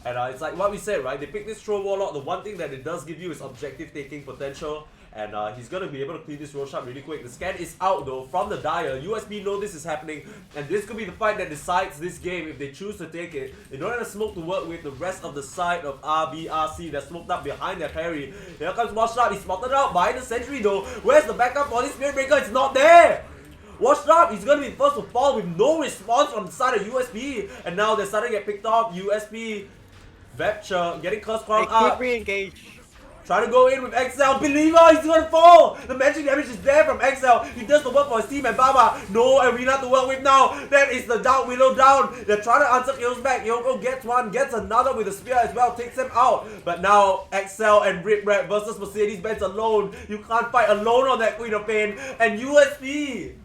And it's like what we said, right? They pick this Troll Warlock. The one thing that it does give you is objective taking potential. And he's going to be able to clean this Roche up really quick. The scan is out though from the Dire. USP know this is happening. And this could be the fight that decides this game if they choose to take it. They don't have a smoke to work with the rest of the side of RVRC. They're smoked up behind their parry. Here comes Washed Up. He's spotted out by the Sentry though. Where's the backup for this Spirit Breaker? It's not there! Washed Up, he's gonna be first to fall with no response from the side of USP. And now they're starting to get picked off. USP, Vectra, getting Curse Crown up. Re-engage. Trying to go in with XL. Believer, he's gonna fall! The magic damage is there from XL. He does the work for his team and Baba. No Arena to work with now. That is the Dark Willow down. They're trying to answer kills back. Yoko gets one, gets another with a spear as well. Takes them out. But now XL and Rip Rap versus Mercedes-Benz alone. You can't fight alone on that Queen of Pain. And USP,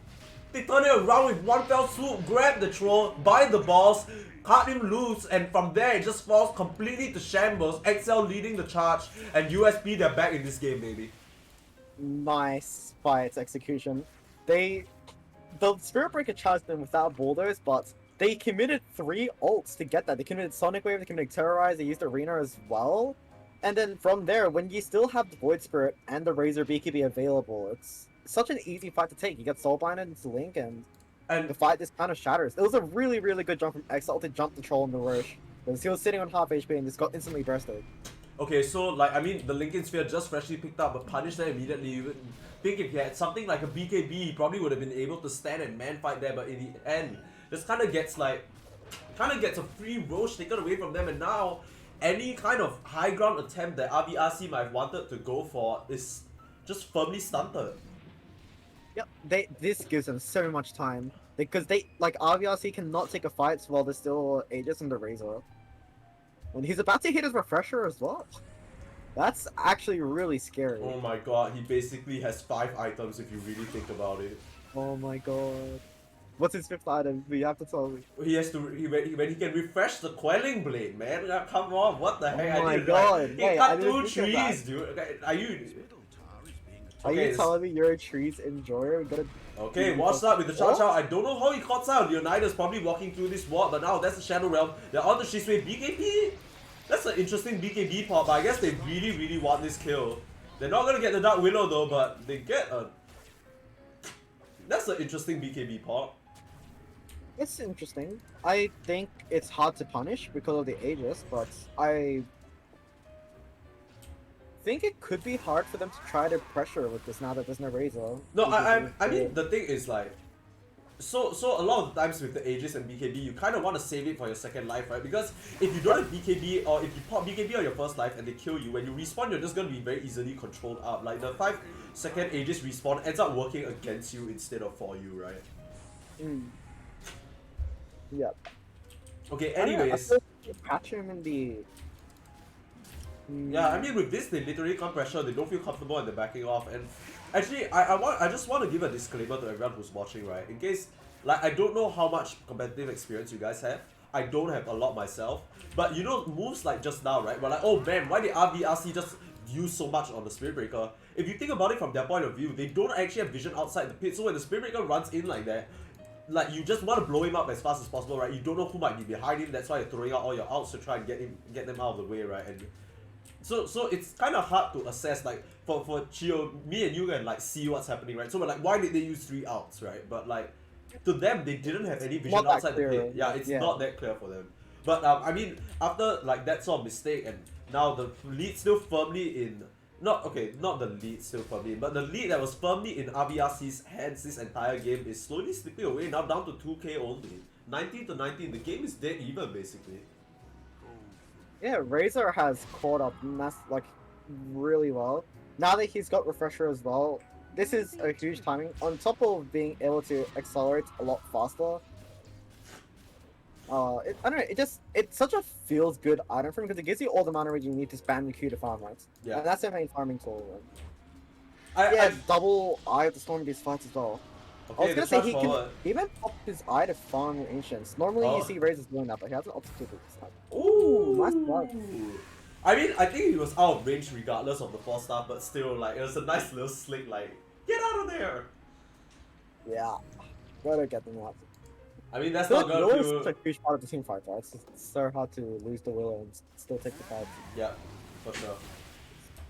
they turn it around with one fell swoop, grab the Troll, bind the balls, cut him loose, and from there it just falls completely to shambles. XL leading the charge, and USP, they're back in this game, baby. Nice fight execution. The Spirit Breaker charged them without boulders, but they committed 3 ults to get that. They committed Sonic Wave, they committed Terrorize, they used Arena as well. And then from there, when you still have the Void Spirit and the Razor BKB available, it's such an easy fight to take. You get Soulbinded into Link, and the fight just kind of shatters. It was a really, really good jump from XL to jump the Troll in the Roche. Because he was sitting on half HP and just got instantly bursted. Okay, so like, I mean, the Lincoln Sphere just freshly picked up, but punished them immediately. You would think if he had something like a BKB, he probably would have been able to stand and man fight there, but in the end, just kind of gets a free Roche taken away from them, and now any kind of high ground attempt that RVRC might have wanted to go for is just firmly stunted. Yep, this gives them so much time. Because RVRC cannot take a fight while there's still Aegis and the Razor. And he's about to hit his Refresher as well. That's actually really scary. Oh my god, he basically has 5 items if you really think about it. Oh my god. What's his fifth item? You have to tell me. He has to when he can refresh the quelling blade, man. Come on, what the heck? Oh my I did god! Like, he Wait, I cut didn't two think of that. trees, dude. Okay, are you? Middle tower is being Are Okay, you telling me you're a trees enjoyer? We gotta. Okay, watch that with the Chow Chow. I don't know how he caught out. Leonidas probably walking through this ward, but now that's the Shadow Realm. They're on the Shisui BKB. That's an interesting BKB pop, but I guess they really want this kill. They're not gonna get the Dark Willow though, but they get a. That's an interesting BKB pop. It's interesting. I think it's hard to punish because of the Aegis, but I think it could be hard for them to try to pressure with this now that there's no Razor. No, I mean the thing is like, so a lot of the times with the Aegis and BKB, you kind of want to save it for your second life, right? Because if you don't have BKB or if you pop BKB on your first life and they kill you, when you respawn, you're just gonna be very easily controlled up. Like the 5-second Aegis respawn ends up working against you instead of for you, right? Yep. Okay. I don't know, I Anyways. feel like you catch him in the. Yeah, I mean with this they literally can't pressure, they don't feel comfortable and they're backing off. And actually I just want to give a disclaimer to everyone who's watching, right? In case, like, I don't know how much competitive experience you guys have. I don't have a lot myself. But you know, moves like just now, right? We're like, oh man, why did RVRC just use so much on the Spirit Breaker? If you think about it from their point of view, they don't actually have vision outside the pit. So when the Spirit Breaker runs in like that, like, you just want to blow him up as fast as possible, right? You don't know who might be behind him, that's why you're throwing out all your outs to try and get them out of the way, right? And so it's kind of hard to assess, like, for Chio, me and you can like see what's happening, right? So we're like, why did they use 3 outs, right? But like, to them, they didn't have any vision outside the pit. Yeah, it's not that clear for them. But I mean, after like that sort of mistake, and now the lead still firmly in, not the lead still firmly in, but the lead that was firmly in RVRC's hands this entire game is slowly slipping away, now down to 2k only. 19 to 19, the game is dead even basically. Yeah, Razor has caught up like really well. Now that he's got Refresher as well, this is a huge timing. On top of being able to accelerate a lot faster, I don't know, it's such a feels good item for him because it gives you all the mana regen you need to spam the Q to farm, right? Yeah. And that's their main farming tool. Right? Double Eye of the Storm in these fights as well. Okay, I was gonna say he forward. can even pop his eye to farm Ancients. Normally you see Razors doing that, but he hasn't opted to do this time. Ooh, nice block. I mean, I think he was out of range regardless of the 4-star, but still, like, it was a nice little slick, like, get out of there! Yeah, gotta get them out. I mean, that's Still, not gonna Willow is do... such a huge part of the team fight, right? It's so hard to lose the Willow and still take the fight. Yeah, for sure.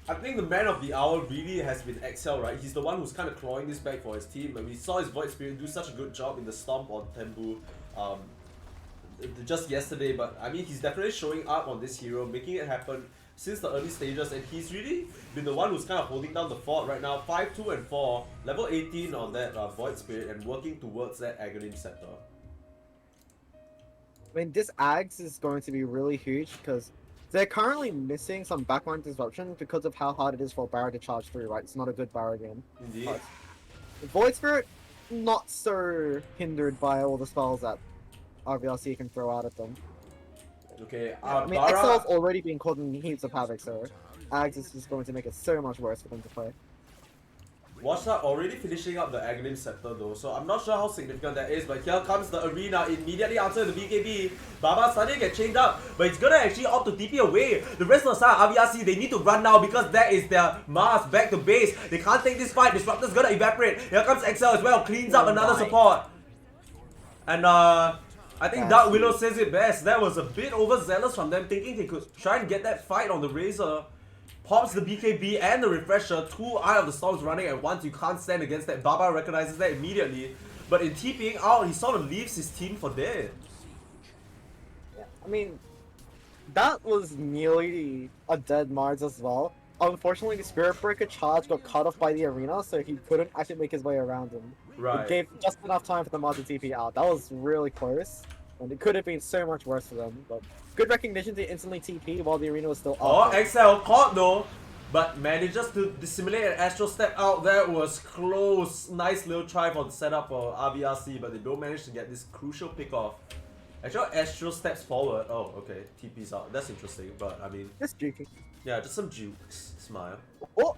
I think the man of the hour really has been Excel, right? He's the one who's kind of clawing this back for his team, and we saw his Void Spirit do such a good job in the stomp on Tembu just yesterday, but I mean, he's definitely showing up on this hero, making it happen since the early stages, and he's really been the one who's kind of holding down the fort right now. 5, 2, and 4, level 18 on that Void Spirit, and working towards that Aghanim Scepter. I mean, this Ags is going to be really huge because they're currently missing some backline disruption because of how hard it is for Barrow to charge through, right? It's not a good Barrow game. Indeed. But Void Spirit, not so hindered by all the spells that RVRC can throw out at them. Okay, I mean, Bara... Excel's already been causing heaps of havoc, so Ags is just going to make it so much worse for them to play. Watch that, already finishing up the Aghanim Scepter though, so I'm not sure how significant that is, but here comes the arena, immediately after the BKB. Baba starting to get chained up, but he's gonna actually opt to TP away. The rest of the side, RVRC, they need to run now because that is their Mars back to base. They can't take this fight, Disruptor's gonna evaporate. Here comes Excel as well, cleans up another support. And I think Dark Willow says it best, that was a bit overzealous from them, thinking they could try and get that fight on the Razor. Pops the BKB and the Refresher, 2 Eye of the Storms running at once, you can't stand against that. Baba recognizes that immediately, but in TPing out, he sort of leaves his team for dead. Yeah, I mean, that was nearly a dead Mars as well. Unfortunately, the Spirit Breaker charge got cut off by the arena, so he couldn't actually make his way around him. Right. It gave just enough time for the Mars to TP out. That was really close, and it could have been so much worse for them, but good recognition to instantly TP while the arena was still up. Oh, Excel caught though, but manages to dissimulate an Astral Step out. That was close. Nice little try for the setup for RVRC, but they don't manage to get this crucial pick off. Actually, Astral Steps forward. Oh, okay. TP's out. That's interesting, but I mean... Just juking. Yeah, just some jukes. Smile. Oh!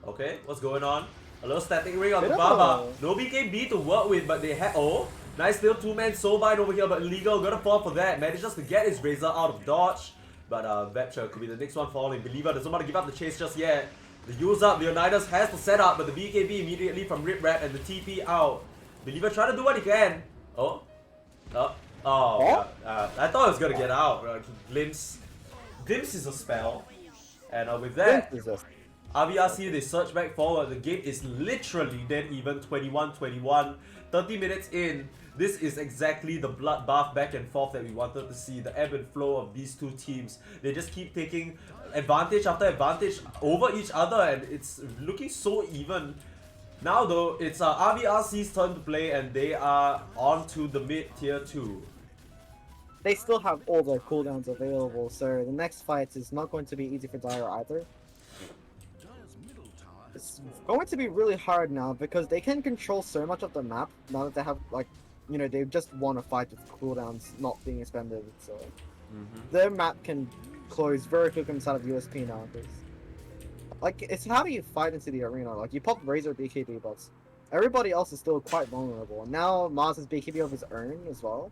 Okay, what's going on? A little static ring on the Bit of Baba. a- No BKB to work with, but they had... Oh! Nice little two-man soul bind over here, but Illegal gonna fall for that. Manages to get his Razor out of dodge. But Vector could be the next one falling. Believer doesn't want to give up the chase just yet. The use up, Leonidas has the setup, but the BKB immediately from Rip Rap and the TP out. Believer trying to do what he can. Oh. God. I thought he was gonna get out. Glimpse. Glimpse is a spell. And with that, RVRC, they surge back forward. The game is literally dead even, 21-21. 30 minutes in. This is exactly the bloodbath back and forth that we wanted to see. The ebb and flow of these two teams. They just keep taking advantage after advantage over each other, and it's looking so even. Now though, it's RVRC's turn to play, and they are on to the mid tier 2. They still have all their cooldowns available, so the next fight is not going to be easy for Dire either. It's going to be really hard now because they can control so much of the map now that they have, like, you know, they've just won a fight with cooldowns not being expended, so their map can close very quickly inside of USP now. Because, like, it's how do you fight into the arena? Like, you pop Razor BKB, but everybody else is still quite vulnerable. And now Mars has BKB of his own as well.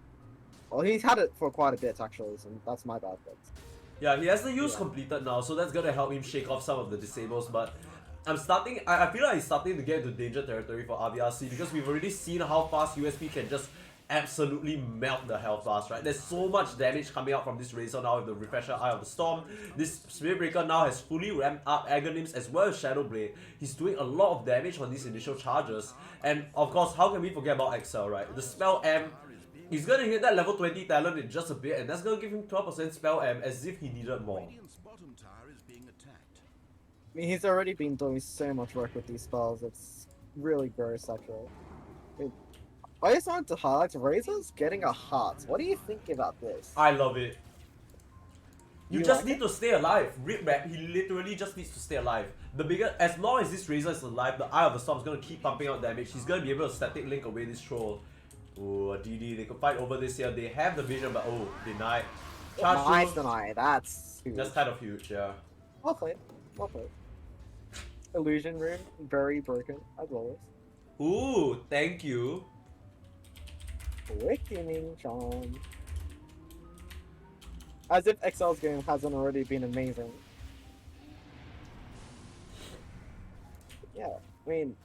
Well, he's had it for quite a bit actually, so that's my bad. But yeah, he has the use completed now, so that's gonna help him shake off some of the disables. But I feel like he's starting to get into danger territory for RVRC because we've already seen how fast USP can just absolutely melt the health bars, right? There's so much damage coming out from this Razor now with the Refresher Eye of the Storm. This Spirit Breaker now has fully ramped up Aghanim's as well as Shadow Blade. He's doing a lot of damage on these initial charges. And of course, how can we forget about Excel, right? The Spell M, he's gonna hit that level 20 talent in just a bit, and that's gonna give him 12% Spell M as if he needed more. I mean, he's already been doing so much work with these spells, it's really gross actually. I just wanted to highlight Razor's getting a heart. What do you think about this? I love it. You You just like need to stay alive. Rip Rap, he literally just needs to stay alive. As long as this Razor is alive, the Eye of the Storm is going to keep pumping out damage. He's going to be able to static link away this troll. Oh, a DD, they could fight over this here. They have the vision, but oh, denied. Nice deny, that's huge. That's kind of huge, yeah. Well played, well played. Illusion Rune, very broken, as always. Ooh, thank you. Quickening Charm. As if Excel's game hasn't already been amazing. Yeah, I mean,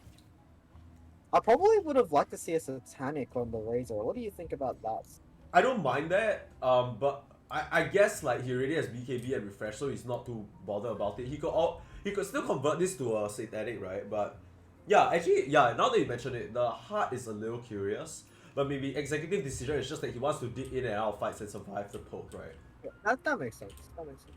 I probably would have liked to see a Satanic on the Razor. What do you think about that? I don't mind that, but I guess like he already has BKB and Refresh, so he's not too bothered about it. He could still convert this to a Satanic, right? But yeah, actually, yeah, now that you mention it, the heart is a little curious. But maybe executive decision is just that he wants to dig in and out of fights and survive the poke, right? Yeah, that makes sense. That makes sense.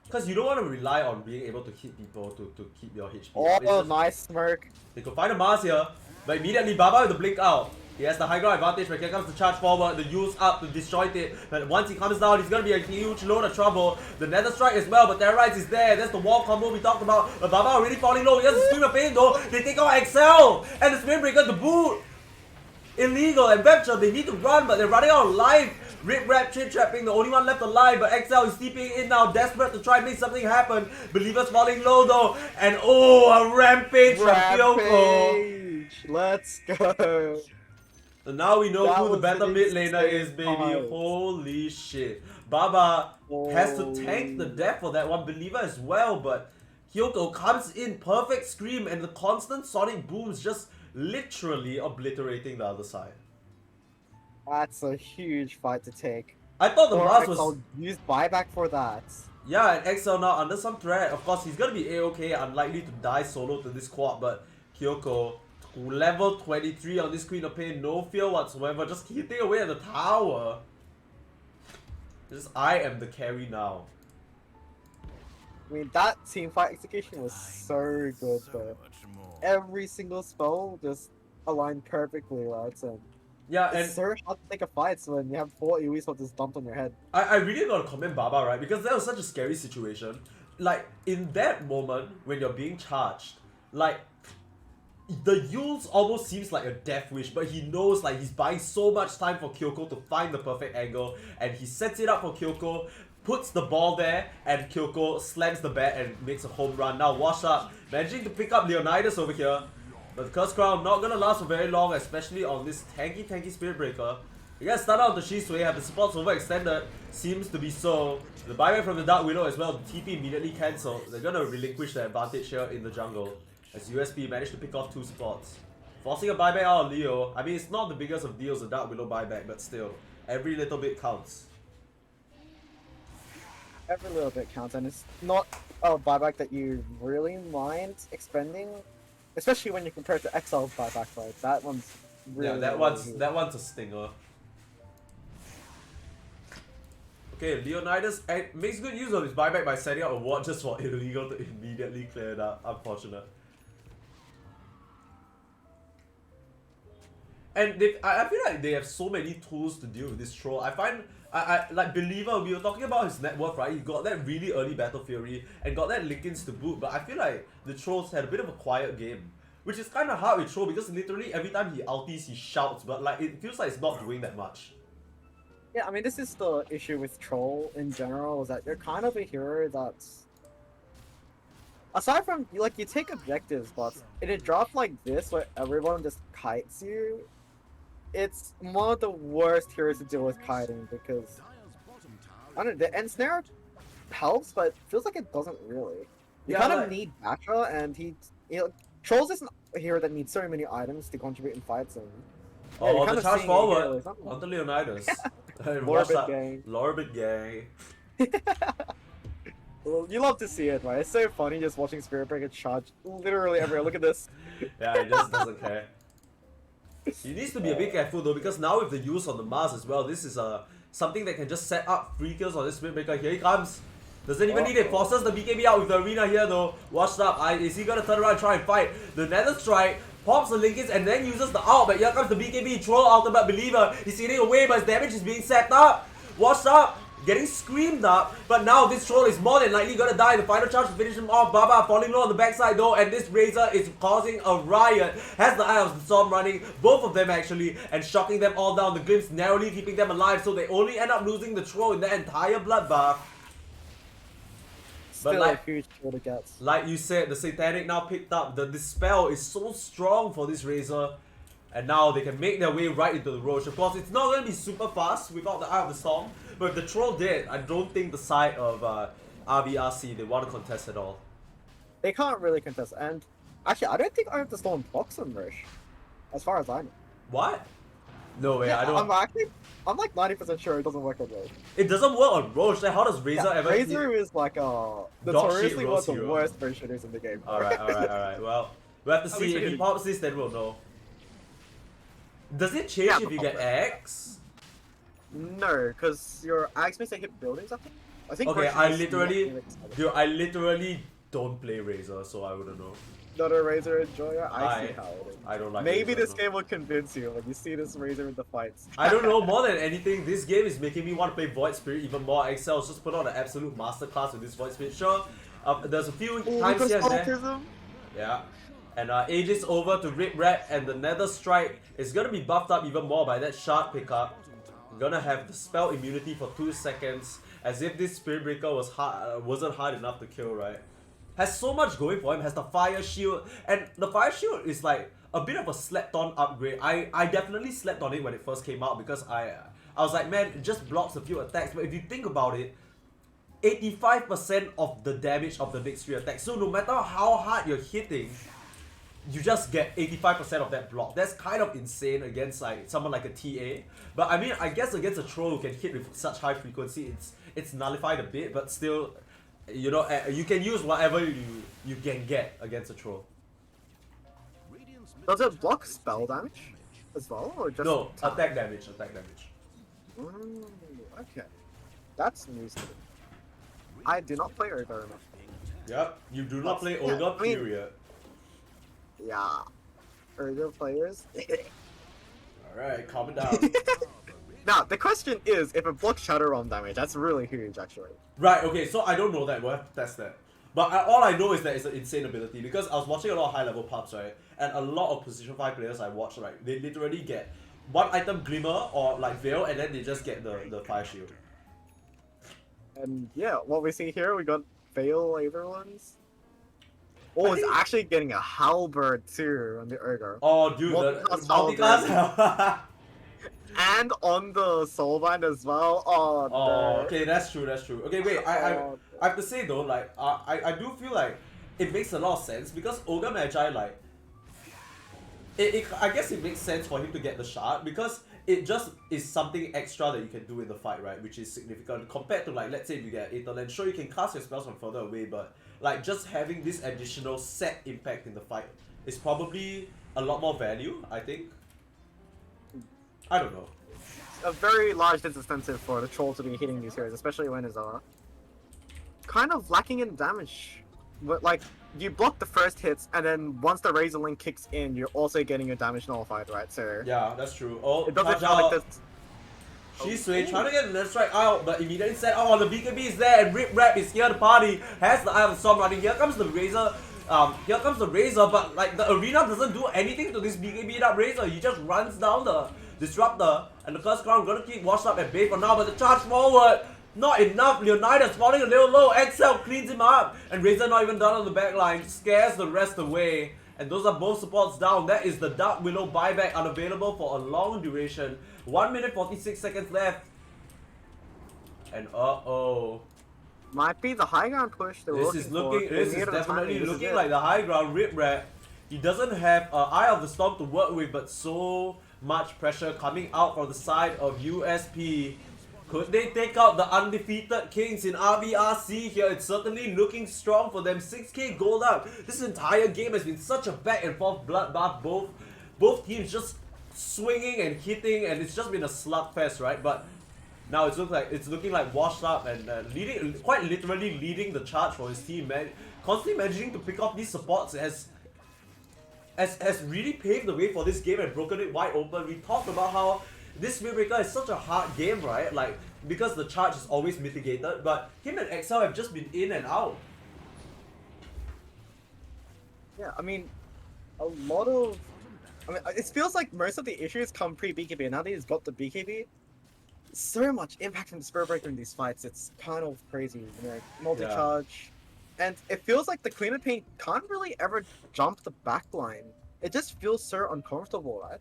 Because you don't want to rely on being able to hit people to keep your HP. Oh, nice smirk. They could find a Mars here, but immediately Baba with the blink out. He has the high ground advantage, but here comes the charge forward, the use up to destroy it. But once he comes down, he's gonna be a huge load of trouble. The Nether Strike as well, but Terrorize is there. That's the wall combo we talked about. But Baba already falling low. He has a Scream of Pain though. They take out Excel and the Spin Breaker to boot. Illegal and Webster, they need to run, but they're running out of life. Rip Rap Chip Trapping, the only one left alive, but XL is steeping in now, desperate to try and make something happen. Believers falling low though, and oh, a rampage from Kyoko. Let's go. So now we know That who the was better an mid laner is, insane baby. fight. Holy shit. Baba has to tank the death for that one, Believer as well, but Kyoko comes in, perfect scream, and the constant sonic booms just literally obliterating the other side. That's a huge fight to take. I thought the Mars was... I'll use buyback for that. Yeah, and XL now under some threat. Of course, he's gonna be A-okay, unlikely to die solo to this quad, but Kyoko, level 23 on this Queen of Pain, no fear whatsoever, just hitting away at the tower. Just, I am the carry now. I mean, that team fight execution was so good though. Every single spell just aligned perfectly, right? So Yeah, and it's so hard to take a fight when you have 4 AoE just dumped on your head. I really gotta commend Baba, right? Because that was such a scary situation. Like, in that moment, when you're being charged, like, the Yules almost seems like a death wish, but he knows like he's buying so much time for Kyoko to find the perfect angle, and he sets it up for Kyoko, puts the ball there, and Kyoko slams the bat and makes a home run. Now Wash Up, managing to pick up Leonidas over here. But the Curse Crown not gonna last for very long, especially on this tanky Spirit Breaker. You guys start out the Shisui, have the supports overextended, seems to be so. The buyback from the Dark Widow as well, the TP immediately cancelled. They're gonna relinquish their advantage here in the jungle, as USP managed to pick off 2 spots. Forcing a buyback out of Leo. I mean, it's not the biggest of deals, the Dark Widow buyback, but still, every little bit counts. Every little bit counts, and it's not a buyback that you really mind expending, especially when you compare it to Exile's buyback. Like that one's really. Yeah, that one's a stinger. Okay, Leonidas makes good use of his buyback by setting up a ward just for illegal to immediately clear it up. Unfortunate. And I feel like they have so many tools to deal with this troll. I find, like Believer, we were talking about his net worth, right? He got that really early Battle Fury and got that Lickens to boot, but I feel like the trolls had a bit of a quiet game. Which is kind of hard with troll because literally every time he ulties, he shouts, but like it feels like it's not doing that much. Yeah, I mean, this is the issue with Troll in general, is that you're kind of a hero that's... Aside from, like, you take objectives, but in a drop like this, where everyone just kites you, it's one of the worst heroes to deal with kiting, because... I don't know, the ensnare helps, but it feels like it doesn't really. You Yeah, kind of like- need Batra, and Trolls isn't a hero that needs so many items to contribute in fights, and... Yeah, you're Oh, the kinda charge seeing a hero forward as well. onto Leonidas. Lorbit gang. Lorbit gang. Well, you love to see it, right? It's so funny just watching Spirit Breaker charge literally everywhere. Look at this. Yeah, he just doesn't care. He needs to be a bit careful though, because now with the use on the Mars as well, this is something that can just set up free kills on this Spirit Breaker. Here he comes. Doesn't even need it. Forces the BKB out with the arena here though. Watch up. Is he gonna turn around and try and fight? The Nether Strike pops the Linkage and then uses the ult, but here comes the BKB Troll Ultimate Believer. He's getting away, but his damage is being set up. Watch up. Getting screamed up, but now this troll is more than likely gonna die. The final charge to finish him off. Baba falling low on the backside though, and this Razor is causing a riot. Has the Eye of the Storm running, both of them actually, and shocking them all down. The Glimpse narrowly keeping them alive, so they only end up losing the troll in the entire bloodbath. Still like- a huge kill to get. Like you said, the Satanic now picked up. The Dispel is so strong for this Razor. And now they can make their way right into the Roche. Of course, it's not going to be super fast without the Eye of the Storm. But if the Troll did, I don't think the side of RVRC, they want to contest at all. They can't really contest, and actually, I don't think Eye of the Storm blocks on Roche, as far as I know. What? No way, Yeah, I don't... I'm like 90% sure it doesn't work on Roche. It doesn't work on Roche. Then how does Razor ever... Razor is like notoriously one of the hero. worst Roche shooters in the game. Alright. Well, we'll have to At see. least If we he can- pops this, then we'll know. Does it change Yeah, if you but- get X? No, because your axe makes they hit buildings, I think? I think Okay, Roche I is literally... not Dude, I literally don't play Razor, so I wouldn't know. not a Razor enjoyer. I see how it is. I don't like Maybe Razor, this no. game will convince you when you see this Razor in the fights. I don't know, more than anything, this game is making me want to play Void Spirit even more. Excel's just put on an absolute masterclass with this Void Spirit. Sure, there's a few times here and there. autism. Yeah. And Aegis over to Rip Rat, and the Nether Strike is gonna be buffed up even more by that Shard pickup. Gonna have the spell immunity for 2 seconds, as if this Spirit Breaker wasn't hard enough to kill, right? Has so much going for him, has the Fire Shield, and the Fire Shield is like a bit of a slept on upgrade. I definitely slept on it when it first came out because I was like, man, it just blocks a few attacks, but if you think about it, 85% of the damage of the next 3 attacks. So no matter how hard you're hitting, you just get 85% of that block. That's kind of insane against like someone like a TA. But I mean, I guess against a troll who can hit with such high frequency, it's nullified a bit, but still, you know, you can use whatever you can get against a troll. Does it block spell damage as well, or just No, attack? attack damage. Ooh, okay, that's news to me. I do not play Ogre enough. Yep, you do not play Yeah, Ogre, I mean- period. Yeah, Ogre players. Alright, calm it down. Now the question is, if it blocks Shadow Realm damage, that's really huge, actually. Right, okay, so I don't know that, we'll have to test that. But all I know is that it's an insane ability, because I was watching a lot of high level pubs, right? And a lot of position 5 players I watch, right, they literally get one item Glimmer or like Veil, and then they just get the Fire Shield. And yeah, what we see here, we got Veil later ones. Oh, I it's think- actually getting a halberd too on the ogre. Oh, dude, the Multiclass multiclass. And on the soulbind as well. Oh, Oh, no. okay, that's true, that's true. Okay, wait, I Oh, I have to say though, like, I do feel like it makes a lot of sense because Ogre Magi, like, I guess it makes sense for him to get the shard because it just is something extra that you can do in the fight, right? Which is significant compared to, like, let's say if you get Aetherland, sure you can cast your spells from further away, but like just having this additional set impact in the fight is probably a lot more value, I think. I don't know. a very large disincentive for the troll to be hitting these heroes, especially when it's kind of lacking in damage. But like you block the first hits, and then once the Razor Link kicks in, you're also getting your damage nullified, right? So Yeah, that's true. Oh, it doesn't charge feel like out. this. Shisui trying to get the strike out, but immediately said, oh, the BKB is there, and Rip Rap is here to party, has the Eye of the Storm running, here comes the Razor, but like the arena doesn't do anything to this BKB up Razor, he just runs down the Disruptor, and the Curse Crown gonna keep washed up at bay for now, but the charge forward, not enough, Leonidas falling a little low, Excel cleans him up, and Razor not even done on the back line, scares the rest away. And those are both supports down. That is the Dark Willow buyback unavailable for a long duration. 1 minute 46 seconds left. And uh-oh. Might be the high ground push they were This looking is for. looking, They this is needed a definitely timing. This is looking it. like the high ground Rip Rat. He doesn't have Eye of the Storm to work with, but so much pressure coming out from the side of USP. Could they take out the undefeated Kings in RVRC here? It's certainly looking strong for them. 6k gold up. This entire game has been such a back and forth bloodbath. Both teams just swinging and hitting, and it's just been a slugfest, right? But now it's looking like washed up and leading, quite literally leading the charge for his team, man. Constantly managing to pick off these supports has really paved the way for this game and broken it wide open. We talked about how this Windbreaker is such a hard game, right? Like, because the charge is always mitigated, but him and Excel have just been in and out. Yeah, I mean, a lot of. I mean, it feels like most of the issues come pre-BKB, and now that he's got the BKB, so much impact from the Spirit Breaker in these fights, it's kind of crazy. You know, multi-charge. And it feels like the Queen of Pain can't really ever jump the backline. It just feels so uncomfortable, right?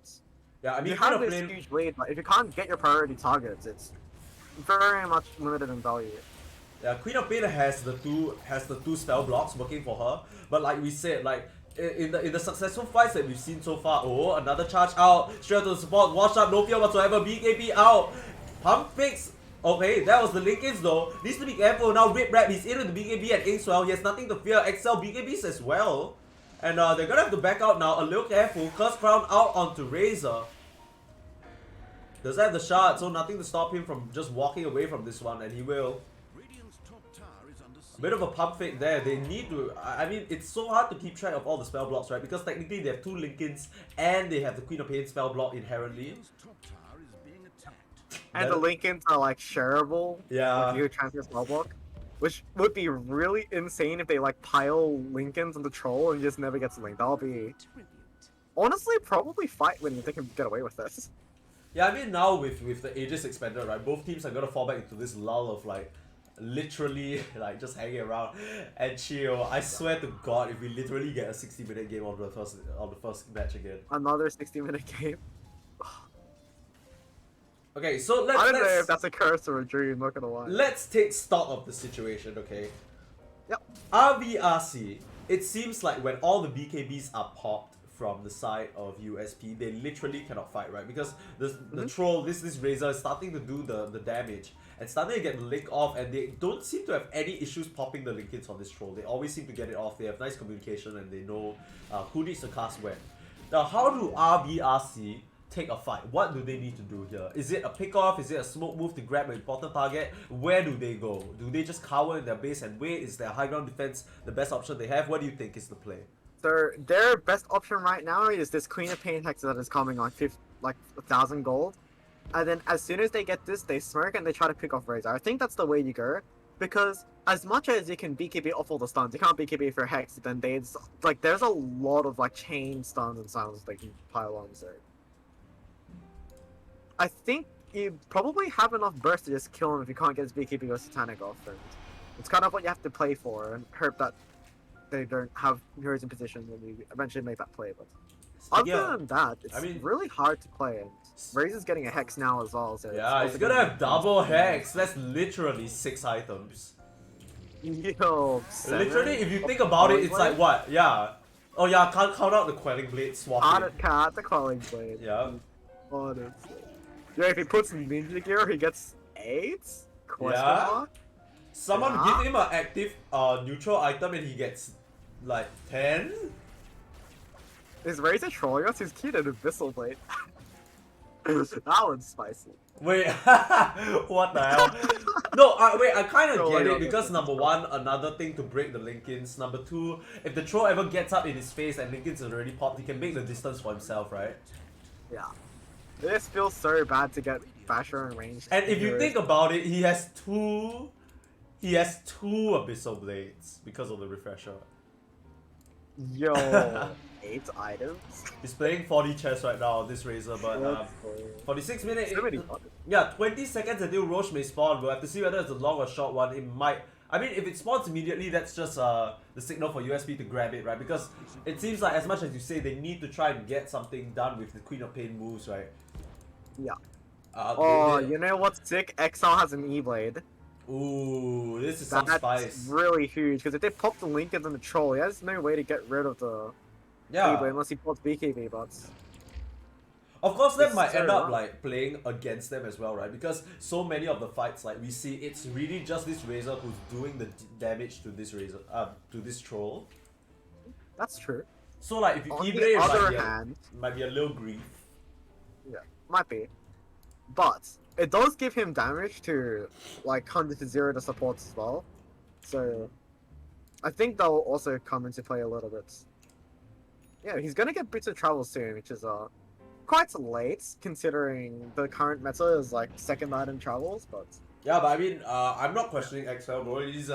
Yeah, I mean, You Queen have of this Pain- huge lead, but if you can't get your priority targets, it's very much limited in value. Yeah, Queen of Pain has the two spell blocks working for her, but like we said, like in the successful fights that we've seen so far, oh, another charge out, straight to the support, wash up, no fear whatsoever, BKB out, pump fix. Okay, that was the linkage though. Needs to be careful now. Rip Rap, he's in with the BKB at Inkswell. He has nothing to fear. XL BKBs as well, and they're gonna have to back out now. A little careful. Curse Crown out onto Razor. Does have the shard, so nothing to stop him from just walking away from this one, and he will. Radiant's top tower is under siege. A bit of a pump fake there. They need to. I mean, it's so hard to keep track of all the spell blocks, right? Because technically they have two Linkins and they have the Queen of Pain spell block inherently. Radiant's top tower is being attacked. And the Lincolns are like shareable. Yeah. Like you transfer spell block. Which would be really insane if they like pile Lincolns on the troll and just never gets linked. That'll be honestly probably fight winning if they can get away with this. Yeah, I mean now with the Aegis expanded, right? Both teams are gonna fall back into this lull of like literally like just hanging around and chill. I swear to God, if we literally get a 60-minute game on the first match again. Another 60-minute game. Okay, so I don't know if let's that's a curse or a dream, not gonna lie. let's take stock of the situation, okay? Yep. RVRC, it seems like when all the BKBs are popped from the side of USP, they literally cannot fight, right? Because the troll, this Razor is starting to do the damage and starting to get the link off, and they don't seem to have any issues popping the linkins on this troll. They always seem to get it off. They have nice communication and they know who needs to cast when. Now, how do RVRC take a fight? What do they need to do here? Is it a pick off? Is it a smoke move to grab an important target? Where do they go? Do they just cower in their base and wait? Is their high ground defense the best option they have? What do you think is the play? So their best option right now is this Queen of Pain Hex that is coming on 1,000 gold. And then as soon as they get this, they smirk and they try to pick off Razor. I think that's the way you go. Because as much as you can BKB off all the stuns, you can't BKB for Hex, then there's a lot of like chain stuns and sounds they can pile on, so I think you probably have enough burst to just kill him if you can't get his BKB or Satanic off, and it's kind of what you have to play for and hope that they don't have heroes in position when we eventually make that play. But Speaking other of- than that, it's I mean- really hard to play. And Razor's getting a hex now as well. So it's Yeah, also he's gonna have double hex. That's literally 6 items. Yo, 7? Literally, if you think about it, it's like what? Yeah. Oh yeah, can't count out the Quelling Blade swapping. Cut the Quelling Blade. Yeah. Honestly. Yeah, if he puts Ninja Gear, he gets 8? Question Yeah. mark? Someone Yeah. give him an active neutral item and he gets like 10? Is Razor trolling us? He's cute at Abyssal Blade. That one's spicy. Wait, what the hell? No, wait, I kind of No, get no, it no, because no, number one, another thing to break the Linkins. Number two, if the troll ever gets up in his face and Linkins is already popped, he can make the distance for himself, right? Yeah. This feels so bad to get Basher in range. And if you think about it, he has two Abyssal Blades because of the refresher. Yo, 8 items? He's playing 40 chess right now, this Razor, but Let's go. 46 minutes. So many buttons. Yeah, 20 seconds until Roche may spawn. We'll have to see whether it's a long or short one. It might. I mean, if it spawns immediately, that's just the signal for USP to grab it, right? Because it seems like, as much as you say, they need to try and get something done with the Queen of Pain moves, right? Yeah. Oh, You know what's sick? Exile has an E-Blade. Ooh, this is some That's spice. really huge, because if they pop the Link and then the Troll, he has no way to get rid of the Yeah. E-Blade unless he pops BKB bots. Of course, that It's might so end up rough. like playing against them as well, right? Because so many of the fights, like we see, it's really just this Razor who's doing the damage to this Razor, to this Troll. That's true. So like, if you On E-Blade, the it other might, hand, might be a little grief. might be. But it does give him damage to like 100 to 0 to supports as well. So I think that will also come into play a little bit. Yeah, he's gonna get Boots of Travel soon, which is quite late considering the current meta is like second item travels, but Yeah, but I mean, I'm not questioning XL, bro. He's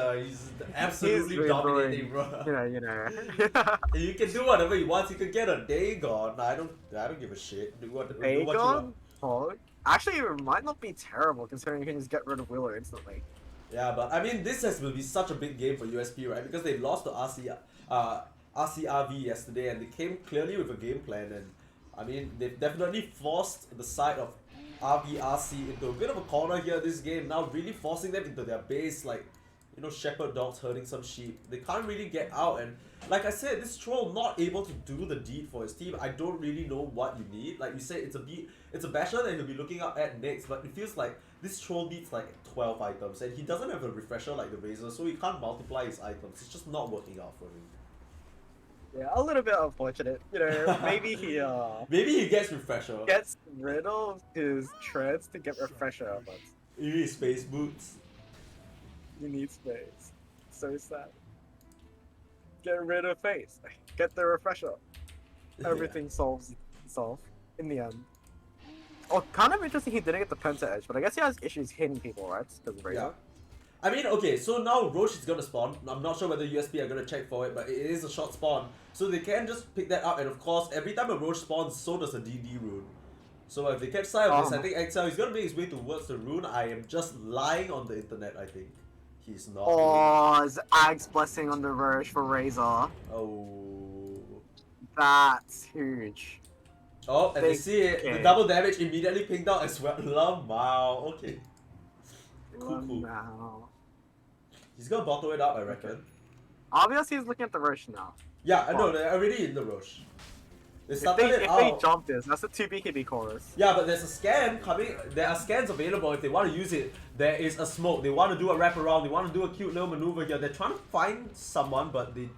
absolutely He's dominating, doing- bro. you know. You can do whatever he wants. He could get a Dagon. I don't give a shit. Do what you Aegon? want. Hog? Actually, it might not be terrible considering you can just get rid of Willow instantly. Yeah, but I mean, this will be such a big game for USP, right? Because they lost to RCRV yesterday, and they came clearly with a game plan. And I mean, they've definitely forced the side of RVRC into a bit of a corner here this game. Now really forcing them into their base, like, you know, shepherd dogs herding some sheep. They can't really get out, and like I said, this troll not able to do the deed for his team. I don't really know what you need. Like you said, it's a basher that he'll be looking up at next, but it feels like this troll needs like 12 items, and he doesn't have a refresher like the Razor, so he can't multiply his items. It's just not working out for him. Yeah, a little bit unfortunate. You know, maybe he Maybe he gets refresher. gets rid of his treads to get refresher, but You need space boots. you need space. So sad. Get rid of face. Get the refresher. Everything solves itself in the end. Oh, kind of interesting he didn't get the Penta Edge, but I guess he has issues hitting people, right? Because of Yeah. Razor. I mean, okay, so now Roche is gonna spawn. I'm not sure whether USP are gonna check for it, but it is a short spawn. So they can just pick that up, and of course, every time a Roche spawns, so does a DD rune. So if they catch sight of this, I think XL is gonna make his way towards the rune. I am just lying on the internet, I think. He's not. Oh, his Ag's Blessing on the Roche for Razor. Oh. That's huge. Oh, and they see it. The Okay. double damage immediately pinged out as well. Wow, okay. Cool. Now. He's gonna bottle it up, I reckon. Obviously, he's looking at the Roche now. Yeah, I know, they're already in the Roche. They If started it they out. jump this, that's a 2 BKB chorus. Yeah, but there's a scan coming. There are scans available if they want to use it. There is a smoke. They want to do a wraparound. They want to do a cute little maneuver here. They're trying to find someone, but they...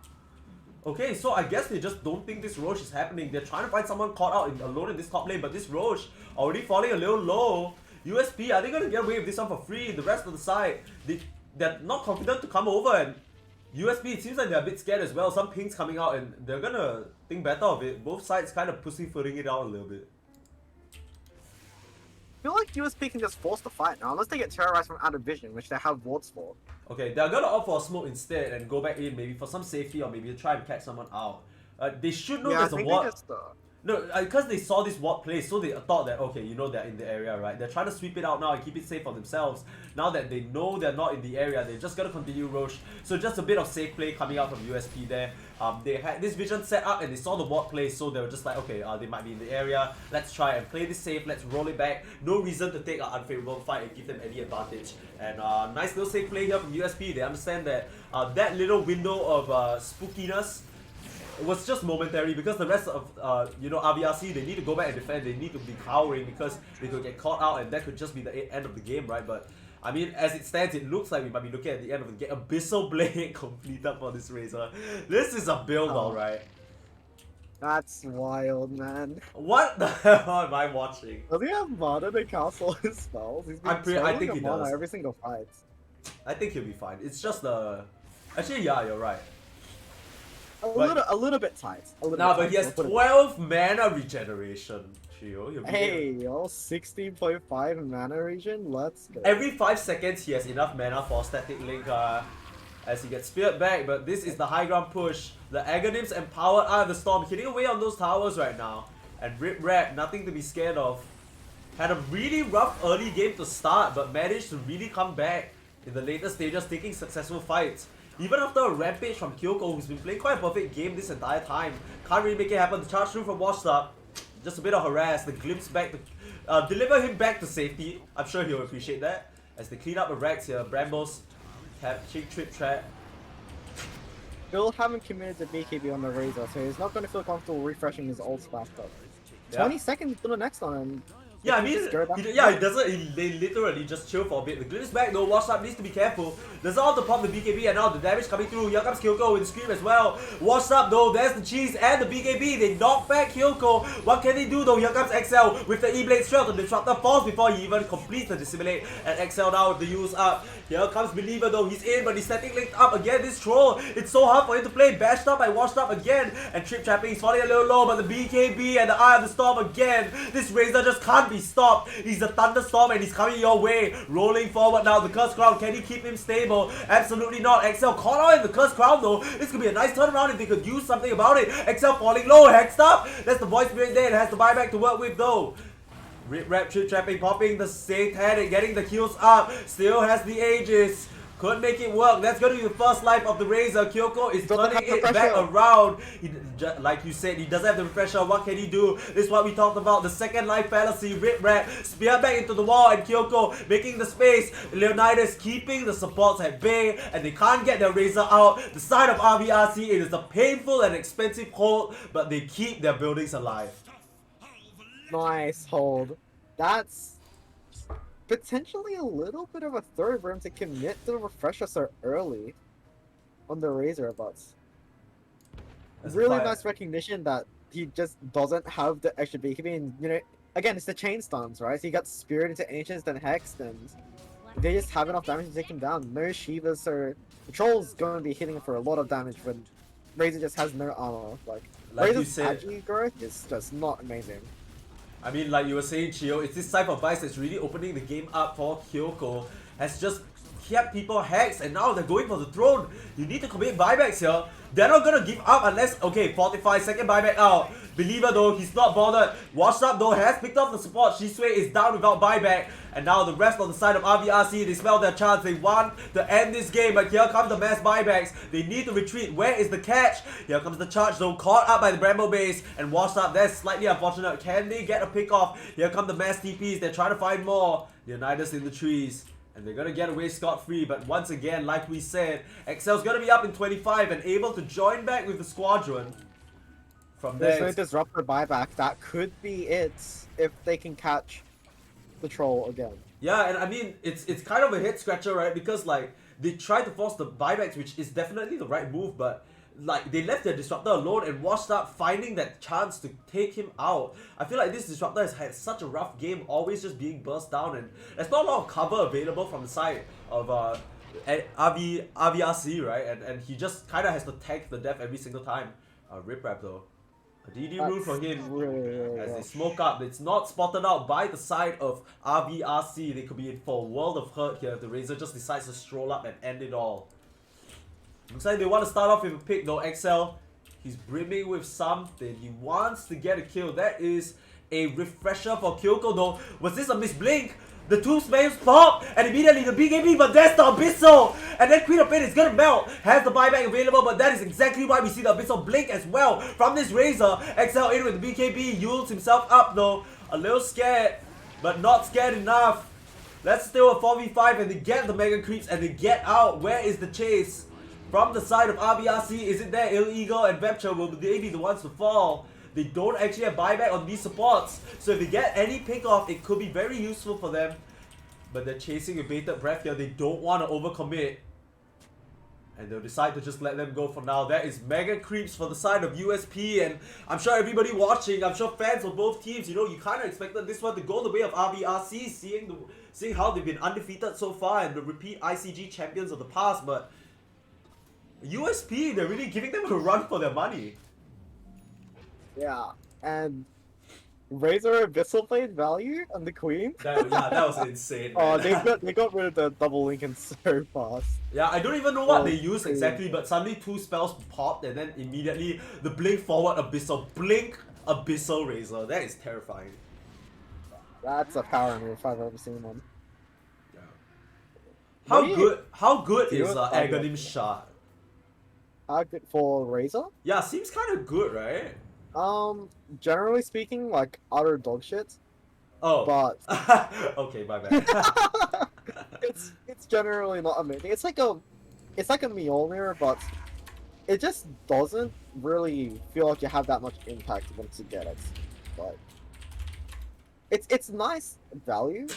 Okay, so I guess they just don't think this Roche is happening. They're trying to find someone caught out alone in this top lane, but this Roche already falling a little low. USP, are they going to get away with this one for free? The rest of the side, they're not confident to come over, and USP, it seems like they're a bit scared as well. Some pings coming out, and they're going to think better of it. Both sides kind of pussyfooting it out a little bit. I feel like USP can just force the fight now, unless they get terrorized from out of vision, which they have wards for. Okay, they're gonna opt for a smoke instead and go back in, maybe for some safety or maybe try and catch someone out. They should know Yeah, I there's a think ward. No, because they saw this ward play, so they thought that, okay, you know, they're in the area, right? They're trying to sweep it out now and keep it safe for themselves. Now that they know they're not in the area, they're just gonna continue Roche. So just a bit of safe play coming out from USP there. They had this vision set up and they saw the ward play, so they were just like, okay, they might be in the area. Let's try and play this safe. Let's roll it back. No reason to take an unfavorable fight and give them any advantage. And nice little safe play here from USP. They understand that that little window of spookiness was just momentary, because the rest of you know, RVRC, they need to go back and defend. They need to be cowering because they could get caught out and that could just be the end of the game, right? But I mean, as it stands, it looks like we might be looking at the end of the game. Abyssal Blade completed for this Razor. This is a build, alright. That's wild, man. What the hell am I watching? Does he have mana to cancel his spells? He's been I think he mana does. every single fight. I think he'll be fine. It's just the... Actually, yeah, you're right. A little bit tight. Nah, but he has 12 mana regeneration. Hey, yo, 16.5 mana regen. Let's go. Every 5 seconds, he has enough mana for static link as he gets speared back. But this is the high ground push. The Aghanims empowered Eye of the Storm, hitting away on those towers right now. And Rip Rap, nothing to be scared of. Had a really rough early game to start, but managed to really come back in the later stages, taking successful fights. Even after a rampage from Kyoko, who's been playing quite a perfect game this entire time. Can't really make it happen. The charge through from Washed Up. Just a bit of harass. The glimpse back to deliver him back to safety. I'm sure he'll appreciate that. As they clean up the racks here, Brambles catching Trip Trap. Still haven't committed to BKB on the Razor, so he's not going to feel comfortable refreshing his old splash top. Yeah. 20 seconds to the next one, and Yeah, I mean, he doesn't. They literally just chill for a bit. The glimpse back though. Washed Up needs to be careful. There's all to pop the BKB, and now the damage coming through. Here comes Kyoko with the scream as well. Washed Up though. There's the cheese and the BKB. They knock back Kyoko. What can they do though? Here comes XL with the E-Blade straight to the Disruptor. Falls before he even completes the Dissimulate. And XL now with the use up. Here comes Believer though. He's in, but he's static linked up again. This troll. It's so hard for him to play. Bashed up by Washed Up again. And Trip Trapping. He's falling a little low, but the BKB and the Eye of the Storm again. This Razor just can't be stopped. He's a thunderstorm and he's coming your way. Rolling forward now. The Curse Crown. Can he keep him stable? Absolutely not. XL caught out in the Curse Crown though. This could be a nice turnaround if they could use something about it. XL falling low. Hexed up. That's the voice spirit there. It has the buyback to work with though. Rip Rap Trip Trapping, popping the Satan and getting the kills up. Still has the Aegis. Could make it work. That's going to be the first life of the Razor. Kyoko is turning it back around. Like you said, he doesn't have the refresher. What can he do? This is what we talked about. The second life fallacy. Rip Rap. Spear back into the wall. And Kyoko making the space. Leonidas keeping the supports at bay. And they can't get their Razor out. The side of RVRC, it is a painful and expensive hold. But they keep their buildings alive. Nice hold. That's potentially a little bit of a third room to commit to the refresher so early on the Razor bots. Really nice recognition that he just doesn't have the extra BKB, and you know, again, it's the chain stuns, right? So he got speared into Ancients, then Hexed, and they just have enough damage to take him down. No Shivas, so the Troll's going to be hitting him for a lot of damage when Razor just has no armor. Like Razor's agi growth is just not amazing. I mean, like you were saying, Chio, it's this type of bias that's really opening the game up for Kyoko. Has just kept people hexed, and now they're going for the throne. You need to commit buybacks here. They're not gonna give up unless, okay, 45 second buyback out. Believer though, he's not bothered. Washed Up though, has picked up the support. Shisui is down without buyback. And now the rest on the side of RVRC, they smell their chance. They want to end this game, but here come the mass buybacks. They need to retreat. Where is the catch? Here comes the charge though, caught up by the Bramble base. And Washed Up, that's slightly unfortunate. Can they get a pick off? Here come the mass TPs. They're trying to find more. Leonidas in the trees. And they're gonna get away scot-free, but once again, like we said, XL's gonna be up in 25 and able to join back with the squadron. From there, there's no Disruptor buyback. That could be it if they can catch the Troll again. Yeah, and I mean, it's kind of a head scratcher, right? Because like they tried to force the buybacks, which is definitely the right move, but like they left their Disruptor alone and Washed Up finding that chance to take him out. I feel like this Disruptor has had such a rough game, always just being burst down, and there's not a lot of cover available from the side of RVRC, right? And he just kind of has to tank the death every single time. Rip Rap though. A DD rule for him as they smoke up. It's not spotted out by the side of RVRC. They could be in for a world of hurt here if the Razor just decides to stroll up and end it all. Looks like they want to start off with a pick though. XL, He's brimming with something. He wants to get a kill. That is a refresher for Kyoko though. Was this a misblink? The two spams pop and immediately the BKB, but there's the Abyssal! And then Queen of Pain is gonna melt. Has the buyback available, but that is exactly why we see the Abyssal blink as well. From this Razor, XL in with the BKB, Yules himself up though. A little scared, but not scared enough. Let's still a 4v5 and they get the Mega Creeps and they get out. Where is the chase? From the side of RVRC, is it there? Illegal and Vepture will be the ones to fall. They don't actually have buyback on these supports. So if they get any pick off, it could be very useful for them. But they're chasing a bated breath here. They don't want to overcommit. And they'll decide to just let them go for now. That is Mega Creeps for the side of USP. And I'm sure everybody watching, I'm sure fans of both teams, you know, you kind of expected this one to go the way of RVRC, seeing how they've been undefeated so far and the repeat ICG champions of the past. But USP, they're really giving them a run for their money. Yeah, and Razor Abyssal Blade value on the Queen. Yeah, that was insane. Oh, Man. they got rid of the double Lincoln so fast. Yeah, I don't even know what they used exactly, but suddenly two spells popped and then immediately the blink forward Abyssal, blink Abyssal Razor. That is terrifying. That's a power move if I've ever seen one. Yeah. How good is Aghanim's shot? Good for Razor? Yeah, seems kind of good, right? Generally speaking, like utter dog shit. Oh. But okay, my bad. it's generally not amazing. It's like a Mjolnir, but it just doesn't really feel like you have that much impact once you get it. But it's nice value.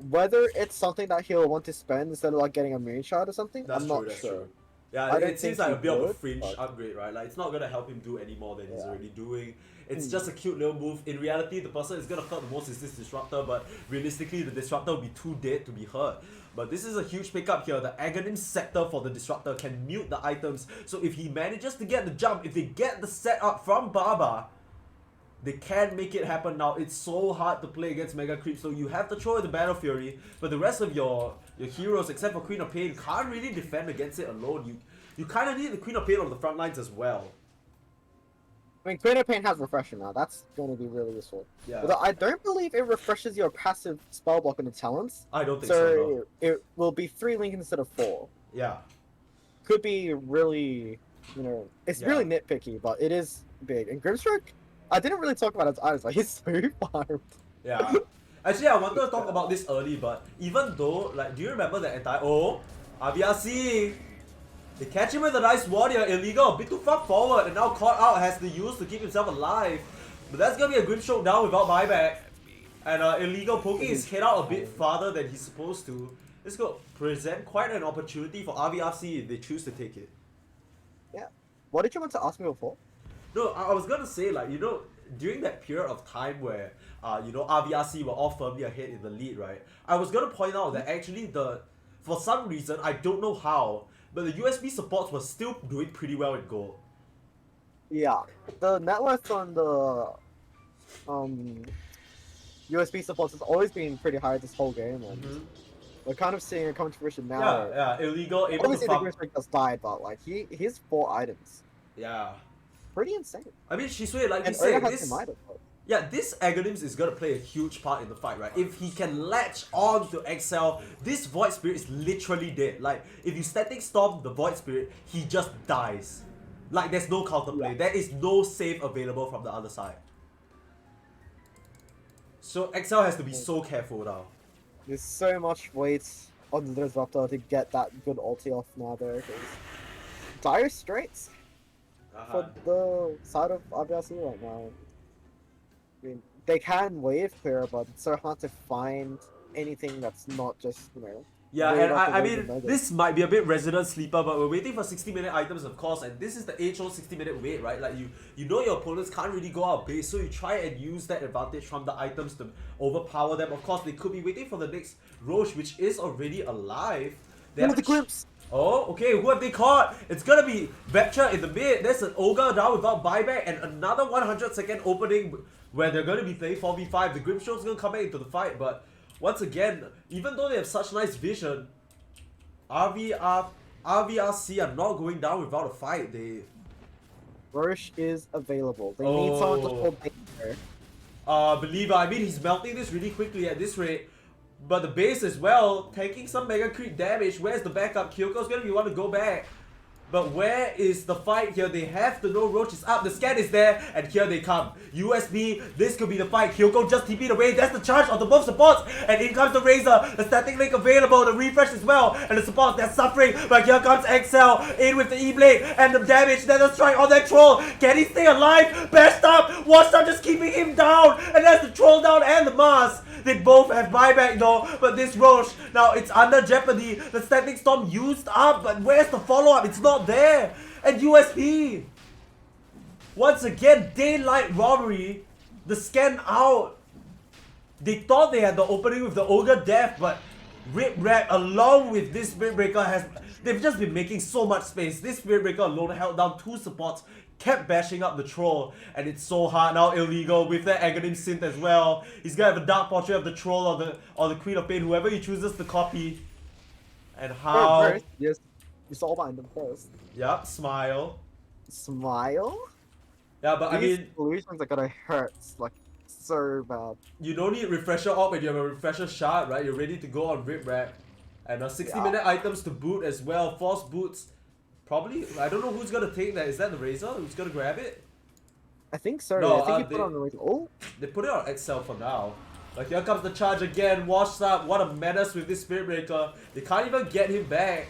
Whether it's something that he'll want to spend instead of like getting a moonshot or something, I'm not sure. Yeah, it seems like a bit of a would, fringe but upgrade, right? Like, it's not gonna help him do any more than he's already doing. It's just a cute little move. In reality, the person is gonna hurt the most is this Disruptor, but realistically, the Disruptor will be too dead to be hurt. But this is a huge pickup here. The Aghanim sector for the Disruptor can mute the items. So if he manages to get the jump, if they get the setup from Baba, they can make it happen now. It's so hard to play against Mega Creep, so you have to throw in the Battle Fury, but the rest of your heroes, except for Queen of Pain, can't really defend against it alone. You kind of need the Queen of Pain on the front lines as well. I mean, Queen of Pain has Refresher now. That's going to be really useful. Yeah. But I don't believe it refreshes your passive spell block on the talents. I don't think so. No. It will be 3 link instead of 4. Yeah. Could be really, you know, it's really nitpicky, but it is big. And Grimstroke, I didn't really talk about his items, but he's so farmed. Yeah. Actually, I wanted to talk about this early, but even though, like, do you remember the entire... Oh, RVRC! They catch him with a nice warrior, illegal, a bit too far forward, and now caught out has the use to keep himself alive. But that's gonna be a Grimstroke down without buyback. And illegal poking his head out a bit farther than he's supposed to. This could present quite an opportunity for RVRC if they choose to take it. Yeah. What did you want to ask me before? No, I was gonna say, like, you know, during that period of time where, you know, RVRC were all firmly ahead in the lead, right? I was gonna point out that actually for some reason, I don't know how, but the USB supports were still doing pretty well in gold. Yeah. The net worth on the USB supports has always been pretty high this whole game, and we're kind of seeing it come to fruition now. Yeah, illegal, able obviously to farm. the Grimstroke just died, but like he's 4 items. Yeah. Pretty insane. I mean, Shisui, like you And said, Oya has this... some items, though. Yeah, this Aghanims is gonna play a huge part in the fight, right? If he can latch on to Excel, this Void Spirit is literally dead. Like, if you Static Storm the Void Spirit, he just dies. Like, there's no counterplay. There is no save available from the other side. So Excel has to be so careful now. There's so much weight on the Disruptor to get that good ulti off now there, because dire straits for the side of RVRC right now. I mean, they can wave clear, but it's so hard to find anything that's not just, you know... Yeah, and I mean, this might be a bit resident sleeper, but we're waiting for 60-minute items, of course, and this is the HO 60-minute wait, right? Like, you know your opponents can't really go out base, so you try and use that advantage from the items to overpower them. Of course, they could be waiting for the next Roche, which is already alive. One of the glimpse! Oh, okay, who have they caught? It's gonna be Vector in the mid. There's an Ogre down without buyback, and another 100-second opening where they're gonna be playing 4v5. The Grimstroke's gonna come back into the fight, but once again, even though they have such nice vision, RVRC are not going down without a fight. Roche is available. They need someone to hold there. Believer, I mean, he's melting this really quickly at this rate. But the base as well, taking some mega creep damage. Where's the backup? Kyoko's gonna be want to go back. But where is the fight here? They have to know Roach is up. The scan is there, and here they come. USP, this could be the fight. Kyoko just TP'd away. That's the charge of the both supports. And in comes the Razor. The static link available. The refresh as well. And the supports, they're suffering. But here comes Excel in with the E-Blade. And the damage. Then the strike on that troll. Can he stay alive? Bashed up. Washed up just keeping him down. And that's the troll down and the Mars. They both have buyback though, but this Roche, now it's under jeopardy. The static storm used up, but where's the follow-up? It's not there. And USP, once again, daylight robbery. The scan out. They thought they had the opening with the Ogre Death, but Rip Rap along with this Spirit Breaker they've just been making so much space. This Spirit Breaker alone held down 2 supports, kept bashing up the troll, and it's so hard now. Illegal with that Aghanim Synth as well. He's gonna have a dark portrait of the troll or the Queen of Pain, whoever he chooses to copy. And how? First, yes, you saw behind them first. Yep, smile. Smile. Yeah, but These I mean, solutions are gonna hurt like so bad. you don't need refresher op when you have a refresher shard, right? You're ready to go on Rip Rap. And 60-minute items to boot as well. Force boots. Probably, I don't know who's gonna take that. Is that the Razor? Who's gonna grab it? I think so. No, I think he put on the Razor. Oh, they put it on XL for now. Like here comes the charge again. Washed up. What a menace with this Spirit Breaker. They can't even get him back.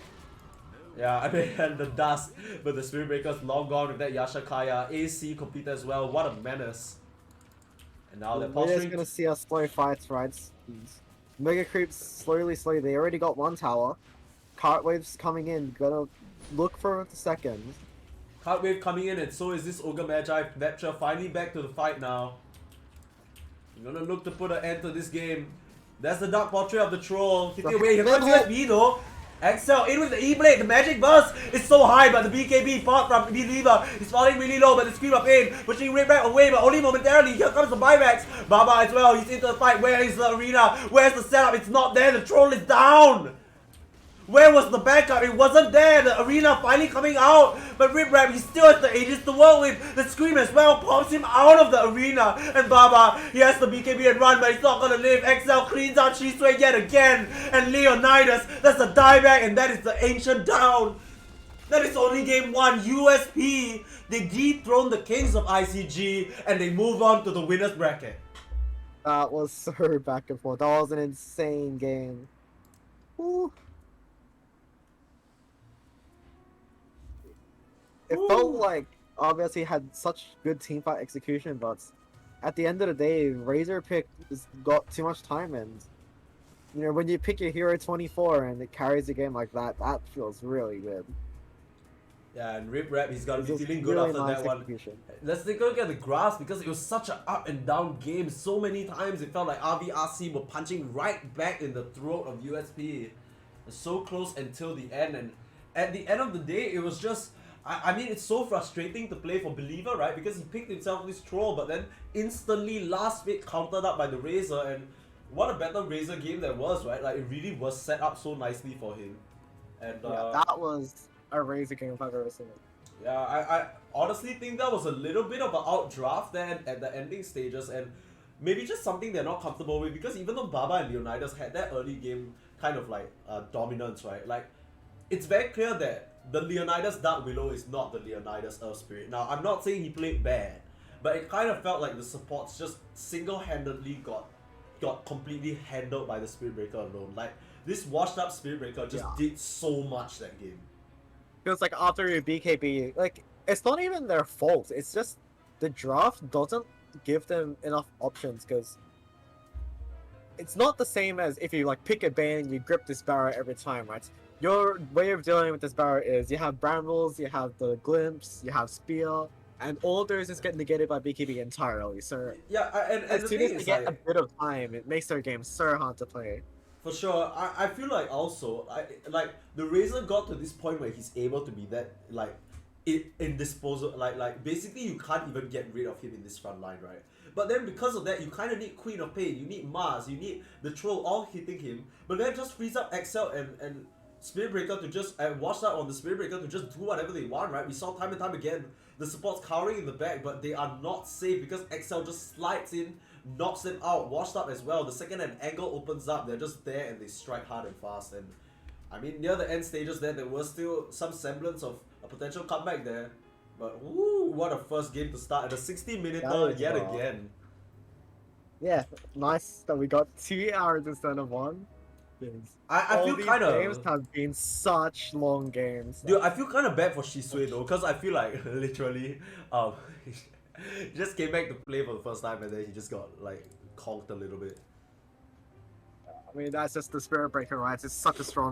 Yeah, I mean, and the dust. But the Spirit Breaker's long gone with that Yashakaya. AC complete as well. What a menace. And now they're we're just posturing. gonna see us slow fights, right? These Mega creeps slowly. They already got 1 tower. Cartwaves coming in. Gonna look for the second. Cartwave coming in, and so is this Ogre Magi. Neptra finally back to the fight now. You're gonna look to put an end to this game. That's the Dark Portrait of the Troll. Hitting away. Here comes USP though. Excel in with the E-Blade. The magic burst is so high, but the BKB fought from Believer. He's falling really low, but the Scream of Pain pushing Rip back away, but only momentarily. Here comes the buybacks. Baba as well. He's into the fight. Where is the arena? Where's the setup? It's not there. The Troll is down. Where was the backup? It wasn't there. The arena finally coming out. But Rip Rap, he still has the Aegis to work with. The Scream as well pops him out of the arena. And Baba, he has the BKB and run, but he's not gonna live. XL cleans out Shisui yet again. And Leonidas, that's a dieback, and that is the Ancient down. That is only game 1. USP, they dethroned the Kings of ICG, and they move on to the winner's bracket. That was so back and forth. That was an insane game. Ooh. It felt like obviously had such good teamfight execution, but at the end of the day, Razor pick just got too much time, and you know when you pick your hero 24 and it carries the game like that, that feels really good. Yeah, and Rip Rap, he's gotta be It's feeling good really after nice that one. execution. Let's take a look at the graphs because it was such an up and down game. So many times it felt like RVRC were punching right back in the throat of USP. So close until the end, and at the end of the day, it was just. I mean, it's so frustrating to play for Believer, right? Because he picked himself this troll, but then instantly last bit countered up by the Razor, and what a better Razor game that was, right? Like, it really was set up so nicely for him. And Yeah, that was a Razor game if I've ever seen it. yeah, I honestly think that was a little bit of an outdraft there at the ending stages, and maybe just something they're not comfortable with, because even though Baba and Leonidas had that early game kind of like dominance, right? Like, it's very clear that the Leonidas Dark Willow is not the Leonidas Earth Spirit. Now, I'm not saying he played bad, but it kind of felt like the supports just single-handedly got completely handled by the Spirit Breaker alone. Like, this washed up Spirit Breaker just did so much that game. Feels like after your BKB, like it's not even their fault. It's just the draft doesn't give them enough options, because it's not the same as if you like pick a bane and you grip this barrel every time, right? Your way of dealing with this barrel is you have brambles, you have the glimpse, you have spear, and all those just get negated by BKB entirely. So Yeah, and as the soon thing as they is, get like, a bit of time, it makes their game so hard to play. for sure, I feel like also, like the Razor got to this point where he's able to be that, like, indisposable, like basically you can't even get rid of him in this front line, right? But then because of that, you kind of need Queen of Pain, you need Mars, you need the Troll all hitting him, but then just frees up Excel and Spirit Breaker to just, and Wash Out on the Spirit Breaker to just do whatever they want, right? We saw time and time again, the supports cowering in the back, but they are not safe because Excel just slides in, knocks them out, washed up as well. The second an angle opens up, they're just there and they strike hard and fast. And I mean, near the end stages there was still some semblance of a potential comeback there. But woo, what a first game to start. And a 60-minute yet again. Yeah, nice that we got 2 hours instead of 1. I feel kind games of... have been such long games. Dude, I feel kind of bad for Shisui though, because I feel like literally, he just came back to play for the first time and then he just got like conked a little bit. I mean, that's just the Spirit Breaker, right? It's such a strong